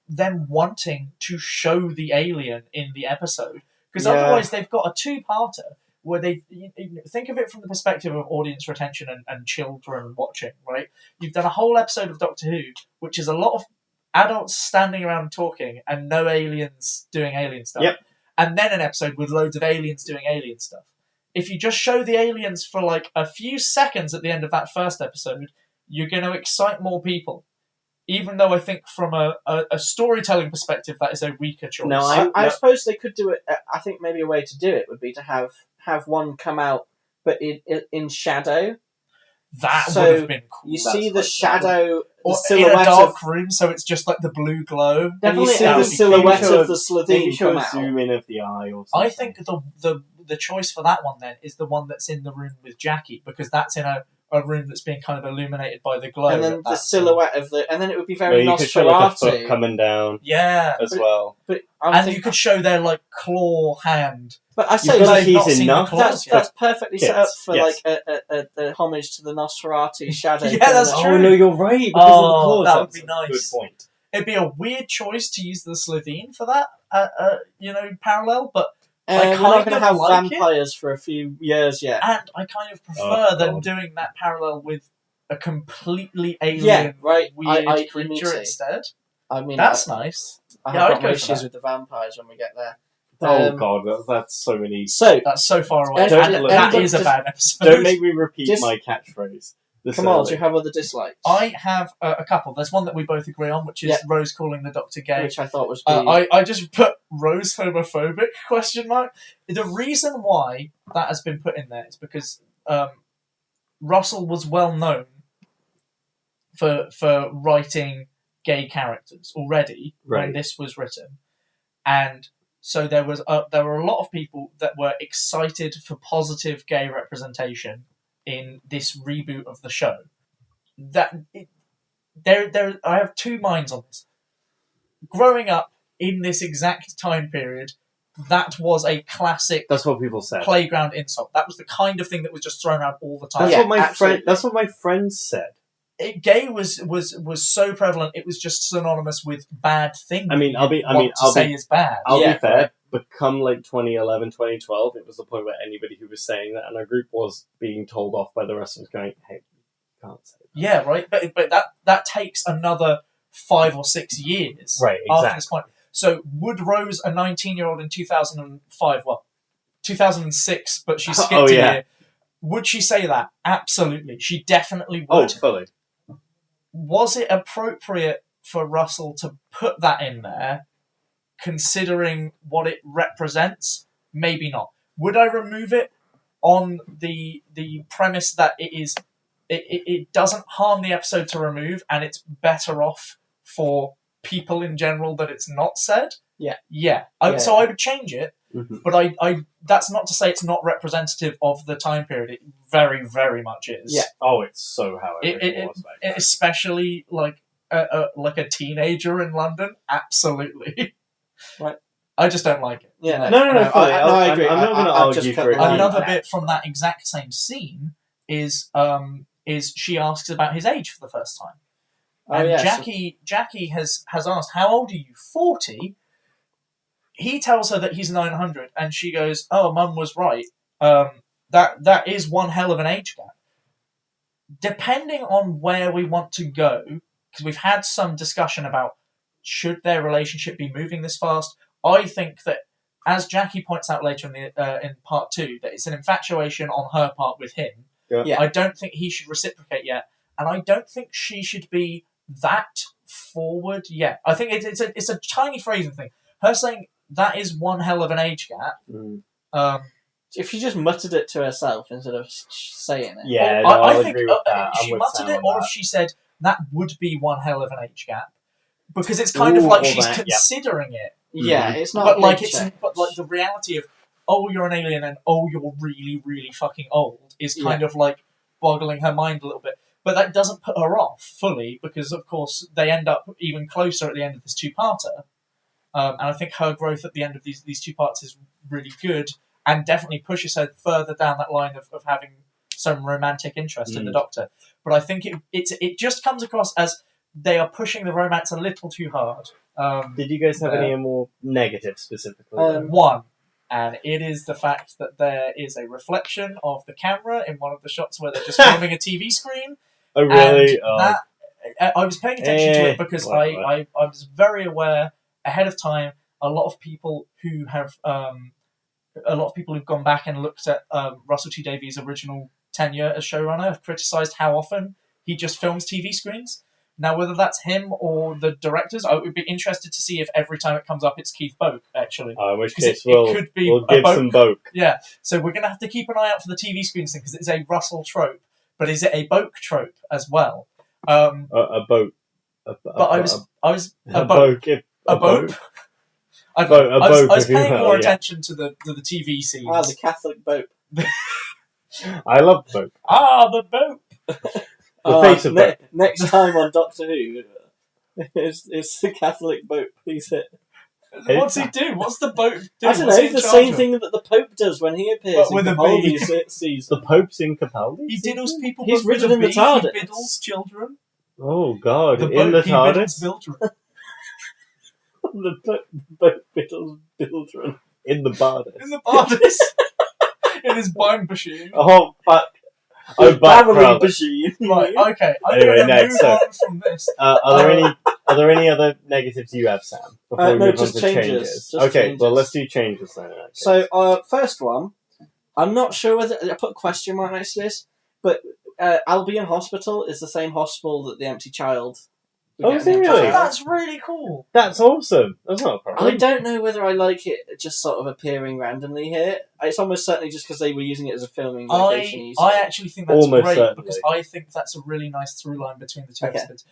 them wanting to show the alien in the episode, because Yeah. otherwise they've got a two-parter where think of it from the perspective of audience retention and children watching, right? You've done a whole episode of Doctor Who, which is a lot of adults standing around talking and no aliens doing alien stuff. Yep. And then an episode with loads of aliens doing alien stuff. If you just show the aliens for like a few seconds at the end of that first episode, you're going to excite more people. Even though I think from a storytelling perspective, that is a weaker choice. No, I suppose they could do it. I think maybe a way to do it would be to have one come out, but in shadow. That So would have been cool. You That's see the quite shadow, cool. the Or in silhouette a dark of, room, so it's just like the blue glow. and you Definitely, see that the would be silhouette cool. of the Maybe Slovene show come a out. zoom in of the eye or something. I think the choice for that one then is the one that's in the room with Jackie, because that's in a room that's being kind of illuminated by the glow. And then the silhouette of and then it would be very you could show like a foot Nosferatu. coming down Yeah. as well. But You could show their like claw hand. But I You've say got they've to not tease seen the enough. claws yet. that's perfectly set up Kids, for yes. like a homage to the Nosferatu shadow. Yeah, that's coming true. Oh no, you're right. Because Oh, of the claws. that would That's be a nice. Good point. It'd be a weird choice to use the Slovene for that, parallel, but out. I We're kind not going to of have like vampires for a few years yet. and I kind of prefer them God. doing that parallel with a completely alien, Yeah, right. weird Me creature too. instead. I mean, That's nice. I Yeah, I'd have got go no for issues that. with the vampires when we get there. Oh god, that's so many. So, That's so far away. Don't- And that don't- is a bad episode. Don't make me repeat Just- my catchphrase. This come on, early. do you have other dislikes? I have a couple. There's one that we both agree on, which is Yeah. Rose calling the Doctor gay. Which I thought was I just put Rose homophobic ? The reason why that has been put in there is because Russell was well known for writing gay characters already when Right. this was written, and so there were a lot of people that were excited for positive gay representation in this reboot of the show. I have two minds on this. Growing up in this exact time period, that was a classic That's what people said. playground insult. That was the kind of thing that was just thrown around all the time. That's Yeah, what my absolutely. That's what my friends said. Gay was so prevalent; it was just synonymous with bad things. I mean, I'll be is bad. I'll Yeah, be fair. But come like 2011, 2012, it was the point where anybody who was saying that in our group was being told off by the rest of us, going, "Hey, you can't say that." Yeah, right. But that takes another 5 or 6 years, Right, after exactly. this point. So would Rose, a 19-year-old in 2005, 2006, but she skipped a year, would she say that? Absolutely, she definitely Oh, would. fully. Was it appropriate for Russell to put that in there, considering what it represents? Maybe not. Would I remove it on the premise that it doesn't harm the episode to remove, and it's better off for people in general that it's not said? Yeah. So I would change it, Mm-hmm. but I that's not to say it's not representative of the time period. It very, very much is. Yeah. Oh, it's so how everything was back then. Especially like a teenager in London. Absolutely. Right. I just don't like it. Yeah, No, fully. I agree. I'm not going to I've just argue cut for the it. line. Another bit from that exact same scene is she asks about his age for the first time. And Jackie has asked, "How old are you?" 40. He tells her that he's 900, and she goes, "Oh, Mum was right. That is one hell of an age gap." Depending on where we want to go, because we've had some discussion about should their relationship be moving this fast. I think that, as Jackie points out later in part 2, that it's an infatuation on her part with him. Yeah. I don't think he should reciprocate yet, and I don't think she should be that forward yet. I think it's a tiny phrasing thing. Her saying that is one hell of an age gap. If she just muttered it to herself instead of saying it. Yeah, Well, I I'll think agree with that. if she I'm with muttered Sam it, on or that. if she said that would be one hell of an age gap, because it's kind of Ooh, like all she's that, yeah. considering it. Yeah, it's not. But a like big change. but like the reality of, oh, you're an alien, and oh, you're really, really fucking old is kind of like boggling her mind a little bit. But that doesn't put her off fully, because of course they end up even closer at the end of this two-parter. And I think her growth at the end of these two parts is really good, and definitely pushes her further down that line of having some romantic interest in the Doctor. But I think it just comes across as they are pushing the romance a little too hard. Did you guys have any more negative specifically? One, And it is the fact that there is a reflection of the camera in one of the shots where they're just filming a TV screen. Oh, really? And that, I was paying attention to it because whatever. I was very aware ahead of time. A lot of people who have who've gone back and looked at Russell T Davies' original tenure as showrunner have criticised how often he just films TV screens. Now, whether that's him or the directors, I would be interested to see if every time it comes up it's Keith Boak, actually. In which 'Cause case it could be we'll a give some Boak. Yeah, so we're going to have to keep an eye out for the TV screens thing because it's a Russell trope. But is it a Boak trope as well? A boat. But I was A boat. a boat. I was paying more attention to the TV scenes. Ah, the Catholic boat. I love Boat. The boat. The face of Boat. Next time on Doctor Who, it's the Catholic boat. Please hit. What's he do? What's the boat do? I don't know. It's the same thing that the Pope does when he appears But with in a Capaldi's season. The Pope's in Capaldi? He diddles people. He's with ridden a in the bee. TARDIS. He biddles children. Oh, God. The In boat, the he biddles TARDIS? children. The boat biddles children. In the TARDIS. In the TARDIS. In his bone machine. Oh, fuck. The Oh, back Babylon rather. machine. Right, okay. I'm Anyway, going to next, move so- on from this. Are there any other negatives you have, Sam? Before we No, move just on to changes. Just okay, changes. well, let's do changes then. in that case. So, first one, I'm not sure whether I put a question mark next to this, but Albion Hospital is the same hospital that the Empty Child. Oh, is it really? That's really cool. That's awesome. That's not a problem. I don't know whether I like it just sort of appearing randomly here. It's almost certainly just because they were using it as a filming location. I actually think that's Almost great certainly. because I think that's a really nice through line between the two Okay. episodes.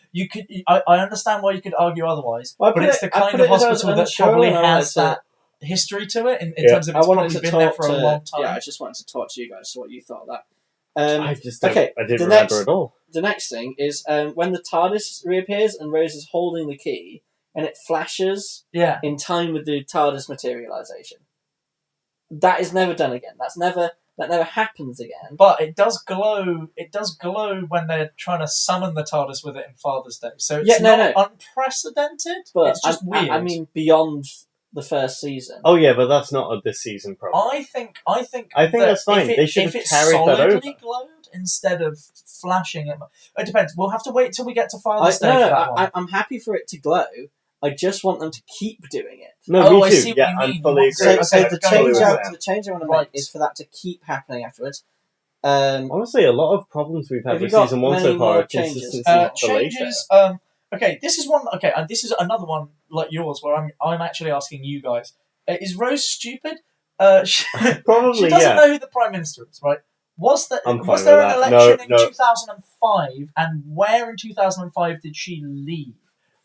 I understand why you could argue otherwise, Well, I but put it's it- the I kind put of it as I was hospital that unsure probably and I has wanted that history to it in Yeah. terms of I it's wanted probably to been talk there for a long time. Yeah, I just wanted to talk to you guys. So, what you thought of that? I just don't, okay, I didn't the remember next- at all. The next thing is when the TARDIS reappears and Rose is holding the key and it flashes Yeah, in time with the TARDIS materialization. That is never done again. That never happens again. but it does glow. It does glow when they're trying to summon the TARDIS with it in Father's Day. So it's not unprecedented. But it's just weird. I mean, beyond the first season. Oh, yeah, but that's not a this season problem. I think that that's fine. If it, They should if have it carried that solidly over. glowed instead of flashing it depends. We'll have to wait till we get to Father's Day for that one. I'm happy for it to glow. I just want them to keep doing it. No, Oh, me I too. see what Yeah, you I'm mean. fully agree. So, Okay, the go change with out, that. I want to Right. make is for that to keep happening afterwards. Honestly, a lot of problems we've had Have you with got season one many so far more are changes? consistency for Changes. Okay, this is one. Okay, and this is another one like yours, where I'm actually asking you guys: is Rose stupid? She, later. Probably, she doesn't yeah. know who the Prime Minister is, right? Was there I'm fine was there with an that. election No. in 2005, and where in 2005 did she leave?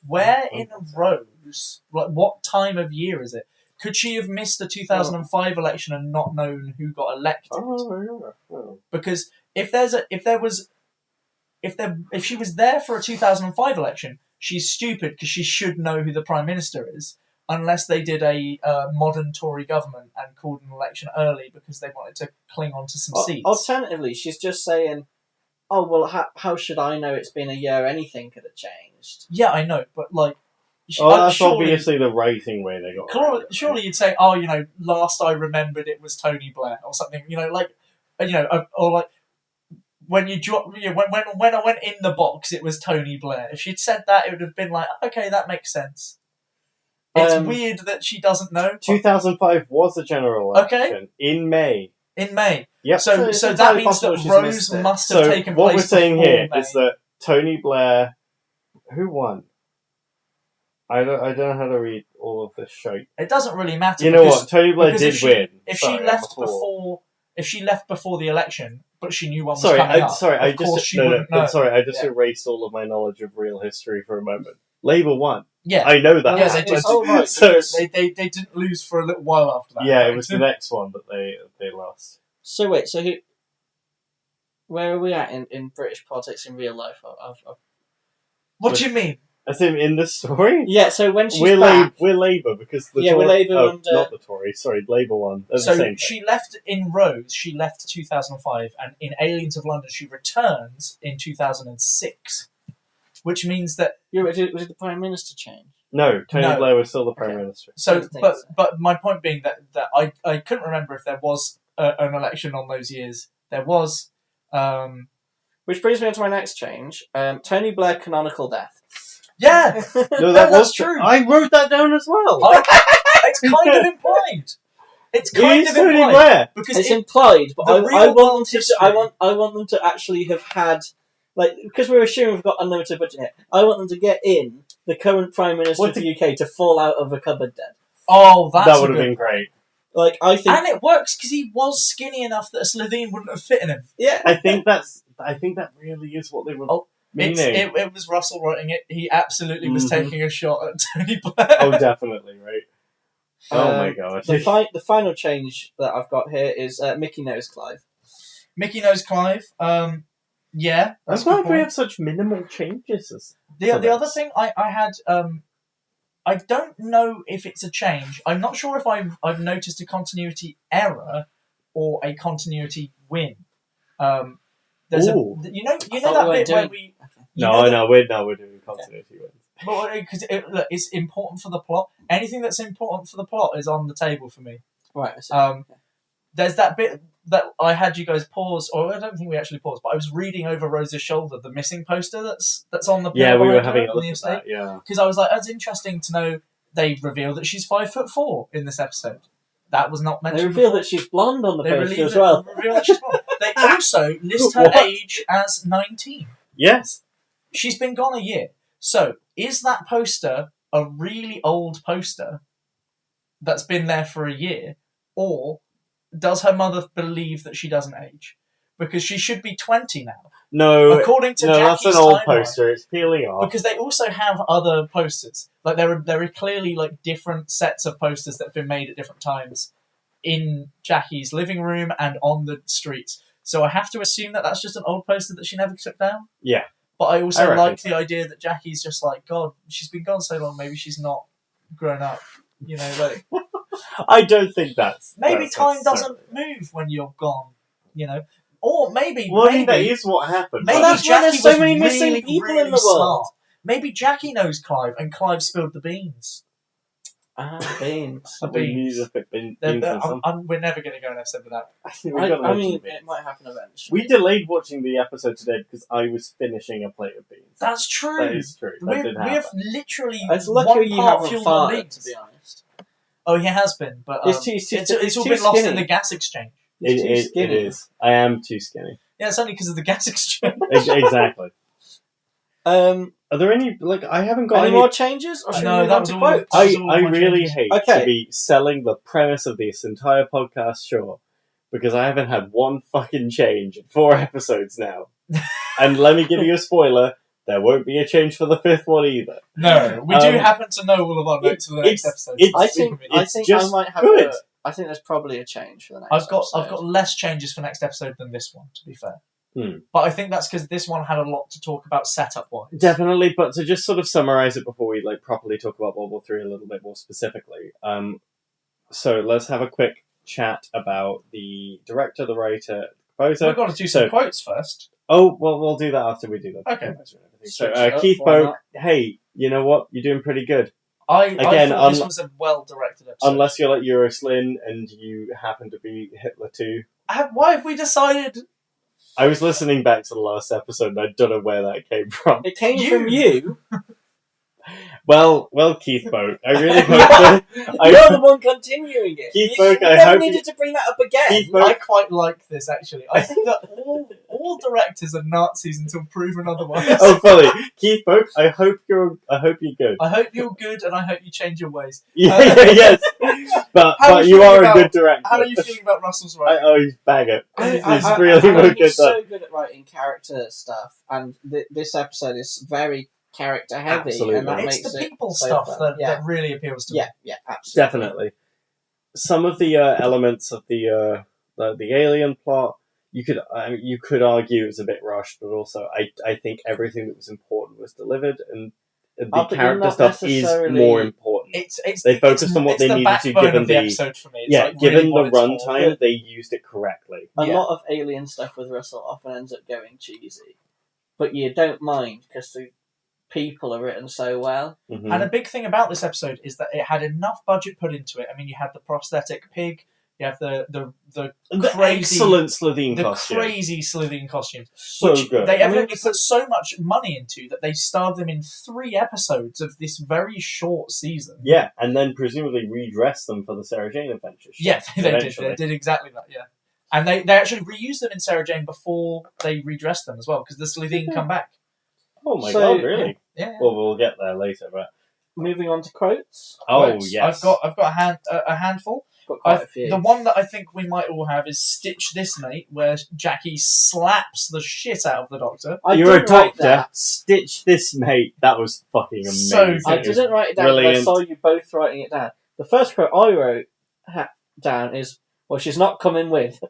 Where in Rose? Like, what time of year is it? Could she have missed the 2005 election and not known who got elected? Oh. Because if she was there for a 2005 election, she's stupid because she should know who the Prime Minister is, unless they did a modern Tory government and called an election early because they wanted to cling on to some seats. Alternatively, she's just saying, "Oh well, how should I know? It's been a year. Anything could have changed." Yeah, I know, but like, That's surely, obviously the rating way they got around it. surely you'd say, "Oh, last I remembered it was Tony Blair" or something. Or like when you drop, when I went in the box, it was Tony Blair. If she'd said that, it would have been like, okay, that makes sense. It's weird that she doesn't know. 2005 was a general election in May. In May. Yep. So So it's that entirely means possible that she's Rose missed it. must have So taken what place we're saying before here May. is that Tony Blair, who won? I don't know how to read all of this shite. It doesn't really matter. You know because- what? Tony Blair because did win. If Sorry, she I'm left a fool. before the election, but she knew one was Sorry, coming up, I of course just she wouldn't know. I just Yeah. erased all of my knowledge of real history for a moment. Labour won. Yeah, I know that. Yeah, they did. Oh, right, So- because- they didn't lose for a little while after that. yeah, right? it was the next one that they lost. So wait, where are we at in British politics in real life? What do you mean? As in the story, Yeah, so when she's we're back, we're Labour because the Yeah, we're Tory- Labour oh, under- not the Tories. Sorry, Labour won. They're the So same thing. she left in Rose. She left 2005, and in Aliens of London, she returns in 2006. which means that did the Prime Minister change? No, Tony No. Blair was still the Prime Okay. Minister. so. don't think But so. but my point being that I couldn't remember if there was an election on those years. There was. Which brings me on to my next change. Tony Blair canonical death. Yeah, No, that's was true. I wrote that down as well. It's kind of implied. It's It kind is of Tony implied Blair. because It's it, implied, but the I real want world them to. history- I want them to actually have had, like, because we're assuming we've got unlimited budget here. I want them to get in the current Prime Minister of the UK to fall out of a cupboard dead. oh, that's That a would have good been great. Like, I think, And it works because he was skinny enough that a Slovene wouldn't have fit in him. yeah. I think that really is what they were meaning. It was Russell writing it. He absolutely was Mhm. taking a shot at Tony Blair. Oh, definitely, right? Oh my god. The final change that I've got here is Mickey knows Clive. Mickey knows Clive. Yeah, I'm that's a good glad we point. have such minimal changes. The for other this. thing I had, I don't know if it's a change. I'm not sure if I've noticed a continuity error or a continuity win. There's Ooh. you know thought that we bit weren't where doing- we We're doing continuity wins. because it's important for the plot. Anything that's important for the plot is on the table for me. Right. So, There's that bit that I had you guys pause, or I don't think we actually paused, but I was reading over Rose's shoulder the missing poster that's on the Yeah, pillar we were behind having her a on look the at estate. that, yeah. Because I was like, that's interesting to know. They reveal that she's 5'4" in this episode. That was not mentioned. they reveal before. that she's blonde on the They poster as well. reveal that she's blonde. They also list her What? age as 19. Yes. She's been gone a year. So, is that poster a really old poster that's been there for a year? Or does her mother believe that she doesn't age? Because she should be 20 now. No, According to that's Jackie's an old timeline. poster. It's peeling off. Because they also have other posters. Like there are clearly like different sets of posters that have been made at different times in Jackie's living room and on the streets. So I have to assume that that's just an old poster that she never took down. Yeah. But I also reckon like so. the idea that Jackie's just like, God, she's been gone so long, maybe she's not grown up. You know, like I don't think that's... maybe that's time necessary. doesn't move when you're gone. You know, or maybe Well, I mean, that maybe is what happened. maybe Well, that's why Jackie there's so was many missing really, people in really the world. smart. Maybe Jackie knows Clive, and Clive spilled the beans. Beans. The We beans. need to put beans They're- in they're- some- we're never going to go an episode without. We've got to I mention mean, beans. it might happen eventually. We delayed watching the episode today because I was finishing a plate of beans. That's true. That is true. That did We have happen. literally It's lucky one you part haven't fueled on farted, beans. to be honest. Oh, he has been, but It's too- it's all too been lost in skinny. the gas exchange. He's too It skinny. is. I am too skinny. Yeah, it's only because of the gas exchange. Exactly. Um, Are there any, like, I haven't got any any... more changes? Or should No, we move that on was to all- quotes? that was all I my really changes. hate Okay. to be selling the premise of this entire podcast short because I haven't had one fucking change in 4 episodes now. And let me give you a spoiler, there won't be a change for the 5th one either. No, we do Um, happen to know all of our notes for the next episode. it's- I think It's I just might have good. I think there's probably a change for the next I've got episode. less changes for next episode than this one, to be fair. Hmm. But I think that's because this one had a lot to talk about setup wise. Definitely, but to just sort of summarize it before we like properly talk about World War III a little bit more specifically. So let's have a quick chat about the director, the writer, the composer. We've got to do some So- quotes first. Oh, well, we'll do that after we do that. Okay. So Switch it up, Keith why Boak, hey, you know what? You're doing pretty good. I Again, thought this was a well directed episode. Unless you're like Euroslin and you happen to be Hitler too. Why have we decided? I was listening back to the last episode and I don't know where that came from. It came You- from you. Well, Keith Boak, I really hope that... You're the one continuing it. Keith you Boak, I never hope needed to bring that up again. Keith Boak- I quite like this actually. I think that all directors are Nazis until proven otherwise. Oh, fully. Keith Boak, I hope you're good. I hope you're good, and I hope you change your ways. Yes. But How are you you are feeling a good director. How are you feeling about Russell's writing? Oh, he's banger. He's I really think good he's done. so good at writing character stuff, and this episode is very character heavy, Absolutely. and that It's makes the it people so stuff fun. that really appeals to me. Yeah, absolutely. Definitely. Some of the elements of the alien plot, you could argue it's a bit rushed, but also I think everything that was important was delivered, and the but you're character not stuff is necessarily- more important. They focused on what they needed to, given the the episode for me. It's yeah, like given really what the it's for. runtime, they used it correctly. A Yeah. lot of alien stuff with Russell often ends up going cheesy, but you don't mind because people are written so well. Mhm. And a big thing about this episode is that it had enough budget put into it. I mean, you had the prosthetic pig, you have the crazy, excellent Slitheen the costume. crazy Slitheen costumes, So which good. they evidently put so much money into that they starred them in 3 episodes of this very short season. Yeah, and then presumably redress them for the Sarah Jane adventure. Yeah, they did. eventually. They did exactly that. Yeah, and they actually reused them in Sarah Jane before they redressed them as well because the Slitheen come back. Oh my So- god, really? Yeah. Well, we'll get there later, but Moving on to quotes. Quotes. yes. I've got a handful. Got quite a few. The one that I think we might all have is Stitch This Mate, where Jackie slaps the shit out of the Doctor. You're a didn't write doctor. that. Stitch this, mate. That was fucking amazing. So I didn't write it down, but I Brilliant. saw you both writing it down. The first quote I wrote down is, "Well, she's not coming with."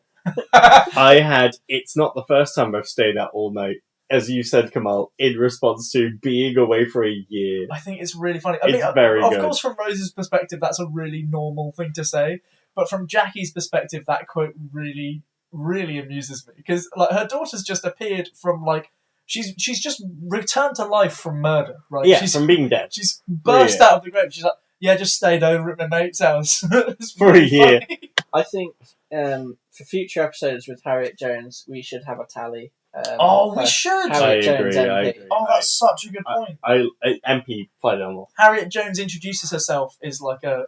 I had. It's not the first time I've stayed out all night, as you said, Kamal, in response to being away for a year. I think it's really funny. It's very of good. course, from Rose's perspective, that's a really normal thing to say. But from Jackie's perspective, that quote really, really amuses me because like her daughter's just appeared from like she's just returned to life from murder, right? Yeah, she's from being dead. she's burst out of the grave. She's like, yeah, just stayed over at my mate's house It's For a really year. funny. I think for future episodes with Harriet Jones, we should have a tally. Oh, for we should. Harriet I Jones agree, MP. I agree. Oh, that's such a good I- point. MP FLYDALE. Harriet Jones introduces herself is like a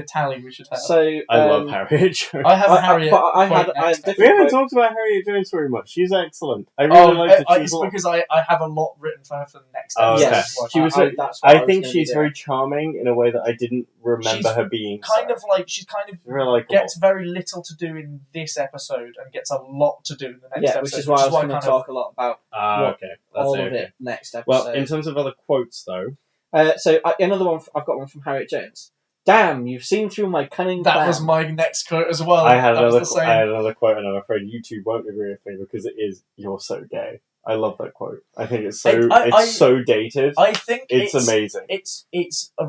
tally we should have. So I love Harriet Jones. I have a Harriet. But I quote had next. different We haven't quote. talked about Harriet Jones very much. She's excellent. I really like that she's it's a lot. because I have a lot written for her for the next Oh, episode. okay. Yes, Watch. She was that's what I was think gonna she's be very charming in a way that I didn't remember She's her being. kind of like she kind of very likable. gets very little to do in this episode and gets a lot to do in the next Yeah, episode. which is why I was going to kind talk a lot about what- Okay. That's all it, of okay. it next episode. Well, in terms of other quotes, though, Another one. I've got one from Harriet Jones. Damn, you've seen through my cunning That plan. was my next quote as well. I had That was another. the same. I had another quote, and I'm afraid you two won't agree with me because it is "You're so gay." I love that quote. I think it's so I- so dated. I think It's amazing. It's a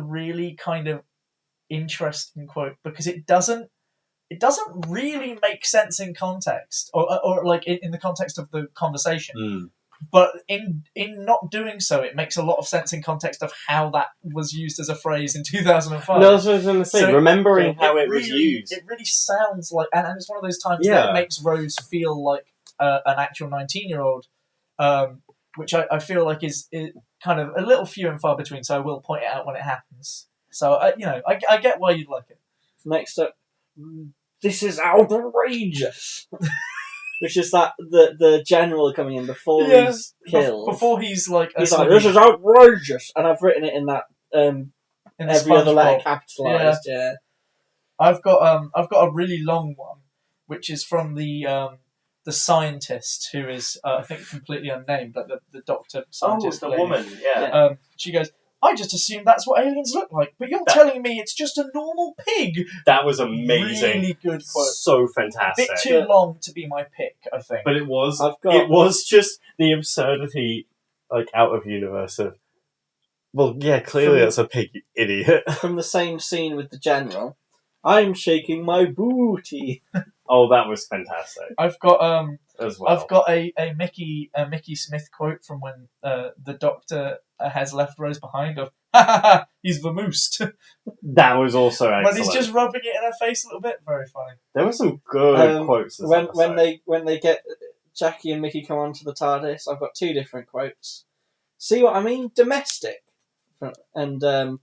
really kind of interesting quote because it doesn't really make sense in context or like in the context of the conversation. Mm. But in not doing so, it makes a lot of sense in context of how that was used as a phrase in 2005. No, that's what I was going to say. So remembering how it was really- used. It really sounds like, and it's one of those times Yeah. that it makes Rose feel like an actual 19-year-old, which I feel like is kind of a little few and far between. So I will point it out when it happens. So I get why you'd like it. Next up, this is outrageous. Which is that the general coming in before he's killed. Before he's like, He's like, this is outrageous, and I've written it in that in the every other letter SpongeBob. capitalised. Yeah. I've got a really long one, which is from the scientist who is I think completely unnamed, but the doctor scientist. lady. Yeah. She goes, I just assumed that's what aliens look like, but you're telling me it's just a normal pig. That was amazing. Really good quote. So fantastic. Bit too long to be my pick, I think. But it was. I've got- It was just the absurdity, like out of universe of. Well, yeah, clearly that's a pig, you idiot. From the same scene with the general, I'm shaking my booty. Oh, that was fantastic I've got as well. I've got a Mickey Smith quote from when the Doctor has left Rose behind of ha ha ha, he's vamoosed. That was also excellent. When he's just rubbing it in her face a little bit, very funny. There were some good quotes. This when episode. they get Jackie and Mickey come onto the TARDIS, I've got two different quotes. See what I mean? Domestic. And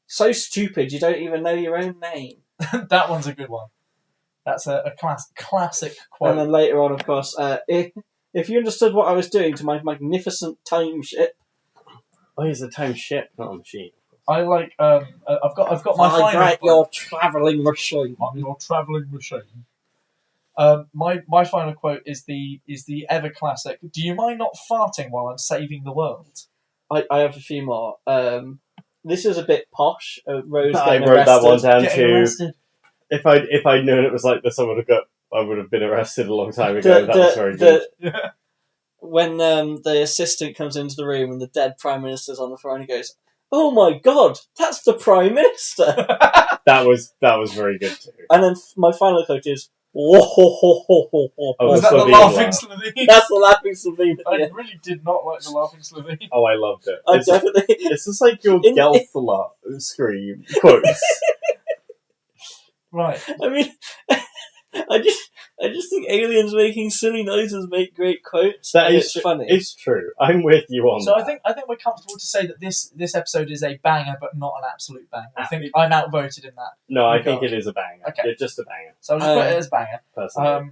so stupid you don't even know your own name. That one's a good one. That's a classic quote. And then later on, of course, if you understood what I was doing to my magnificent time ship, Oh, he's a time ship, not a machine. I like. I've got my final. vibrate your travelling machine. Your travelling machine. My final quote is the ever classic. Do you mind not farting while I'm saving the world? I have a few more. This is a bit posh. Rose I getting wrote that one arrested. down Getting too. arrested. If I'd known it was like this, I would have been arrested a long time ago. That was very good. Yeah. When the assistant comes into the room and the dead Prime Minister's on the floor and he goes, "Oh my God, that's the Prime Minister!" That was very good too. And then my final quote is, Oh, Was that the Slovene laughing laugh. Slovene? That's the laughing Slovene. I Yeah. really did not like the laughing Slovene. Oh, I loved it. I It's, definitely. it's just like your In- Gelfla scream quotes. Right. I mean, I just think aliens making silly noises make great quotes. That and is it's funny. It's true. I'm with you on So that. I think we're comfortable to say that this episode is a banger, but not an absolute banger. I think it- I'm outvoted in that. No, I Oh, think God. it is a banger. Okay. It's just a banger, So I'll just put it as banger. personally.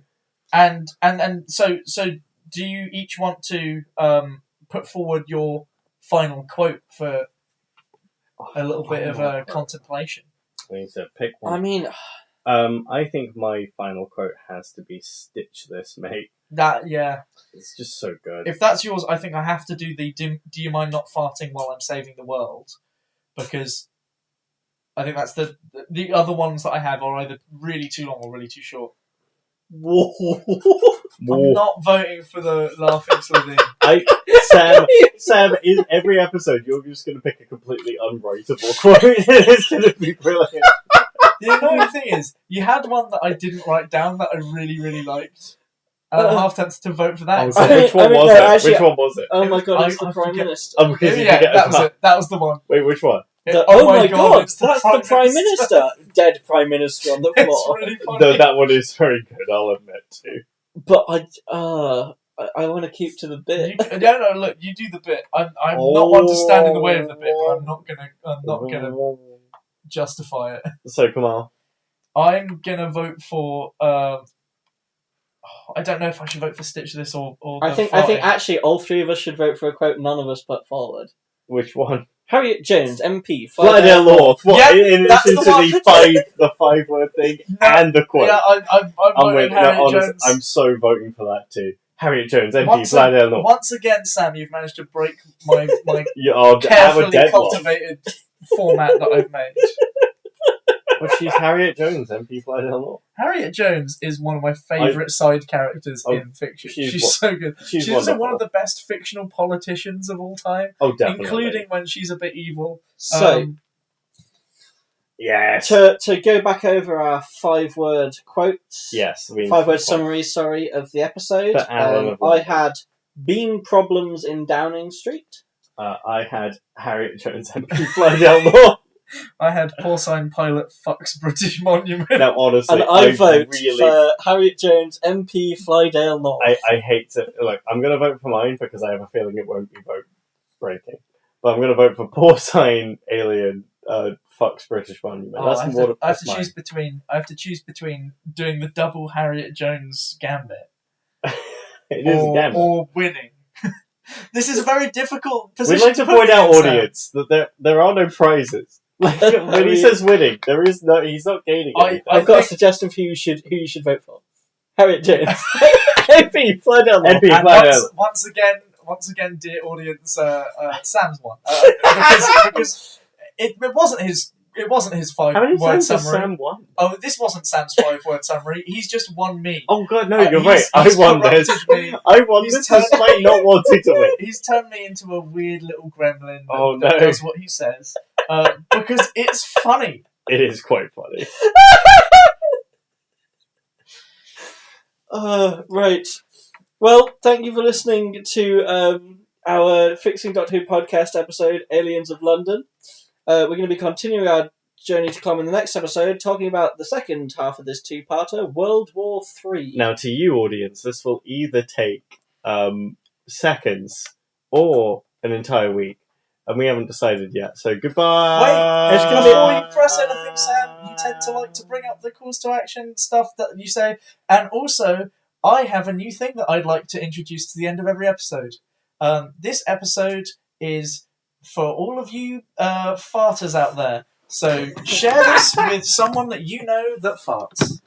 And so do you each want to put forward your final quote for a little bit of a contemplation? We need to pick one. I mean, I think my final quote has to be "Stitch this, mate." Yeah. It's just so good. If that's yours, I think I have to do the do you mind not farting while I'm saving the world? Because I think that's the other ones that I have are either really too long or really too short. I'm not voting for the laughing Slovene. Sam, in every episode, you're just going to pick a completely unwritable quote. It's going to be brilliant. The annoying thing is, you had one that I didn't write down that I really, really liked. And I'm half tempted to vote for that. Oh, instead. so which one was no, it? actually, which one was it? oh my god, it's I the Prime forget. Minister. Oh, because you Yeah, forget that as was well. it. That was the one. Wait, which one? Oh my god, it's that's the Prime Minister. Dead Prime Minister on the It's floor. really funny. No, that one is very good, I'll admit too. But I want to keep to the bit. No, look, you do the bit. I'm not one to stand in the way of the bit, but I'm not gonna justify it. So, come on. I'm gonna vote for. I don't know if I should vote for Stitch This or. I think actually all three of us should vote for a quote none of us put forward. Which one? Harriet Jones, MP. FLYDALE North. What? Yeah, in that's addition the to the 5-word thing and the quote. Yeah, I'm voting with Harriet honest, Jones. I'm so voting for that too. Harriet Jones, MP, Once FLYDALE North. Once again, Sam, you've managed to break my You are have a carefully deadlock. cultivated format that I've made. But she's Harriet Jones, MP, FLYDALE North. Harriet Jones is one of my favourite side characters Oh, in fiction. she's She's so good. She's also wonderful. one of the best fictional politicians of all time, Oh, definitely. including when she's a bit evil. So, Yes. to go back over our 5-word quotes. Yes. 5-word summary, of the episode. For Alan of I had bean problems in Downing Street. I had Harriet Jones, MP, FLYDALE North. I had porcine pilot fucks British monument. Now, honestly, And I vote really... for Harriet Jones, MP, FLYDALE North. I hate to... Look, I'm going to vote for mine because I have a feeling it won't be vote breaking. But I'm going to vote for porcine alien fucks British monument. Oh, That's more. I have to choose between doing the double Harriet Jones gambit It is a gambit. or winning. This is a very difficult We'd position like to put point me out, in, Sam. audience, that there are no prizes. Like, when he says winning, there is no. He's not gaining anything. I've got a suggestion for who you should vote for. Harriet Jones. MP, FLYDALE North. MP, And FLYDALE. once again, dear audience, Sam's one because it wasn't his. It wasn't his How many 5-word times has summary. Sam won? Oh, this wasn't Sam's 5-word summary. He's just won me. Oh god, no, you're right. He's I won this. corrupted me. I won He's this despite not wanting to win. He's turned me into a weird little gremlin that, Oh, that no. does what he says. Because it's funny. It is quite funny. Right. Well, thank you for listening to our Fixing Doctor Who podcast episode, Aliens of London. We're going to be continuing our journey to Clom in the next episode, talking about the second half of this two-parter, World War III. Now, to you, audience, this will either take seconds or an entire week, and we haven't decided yet. So goodbye. Wait, before you press anything, Sam, you tend to like to bring up the calls to action stuff that you say, and also I have a new thing that I'd like to introduce to the end of every episode. This episode is for all of you farters out there. So share this with someone that you know that farts.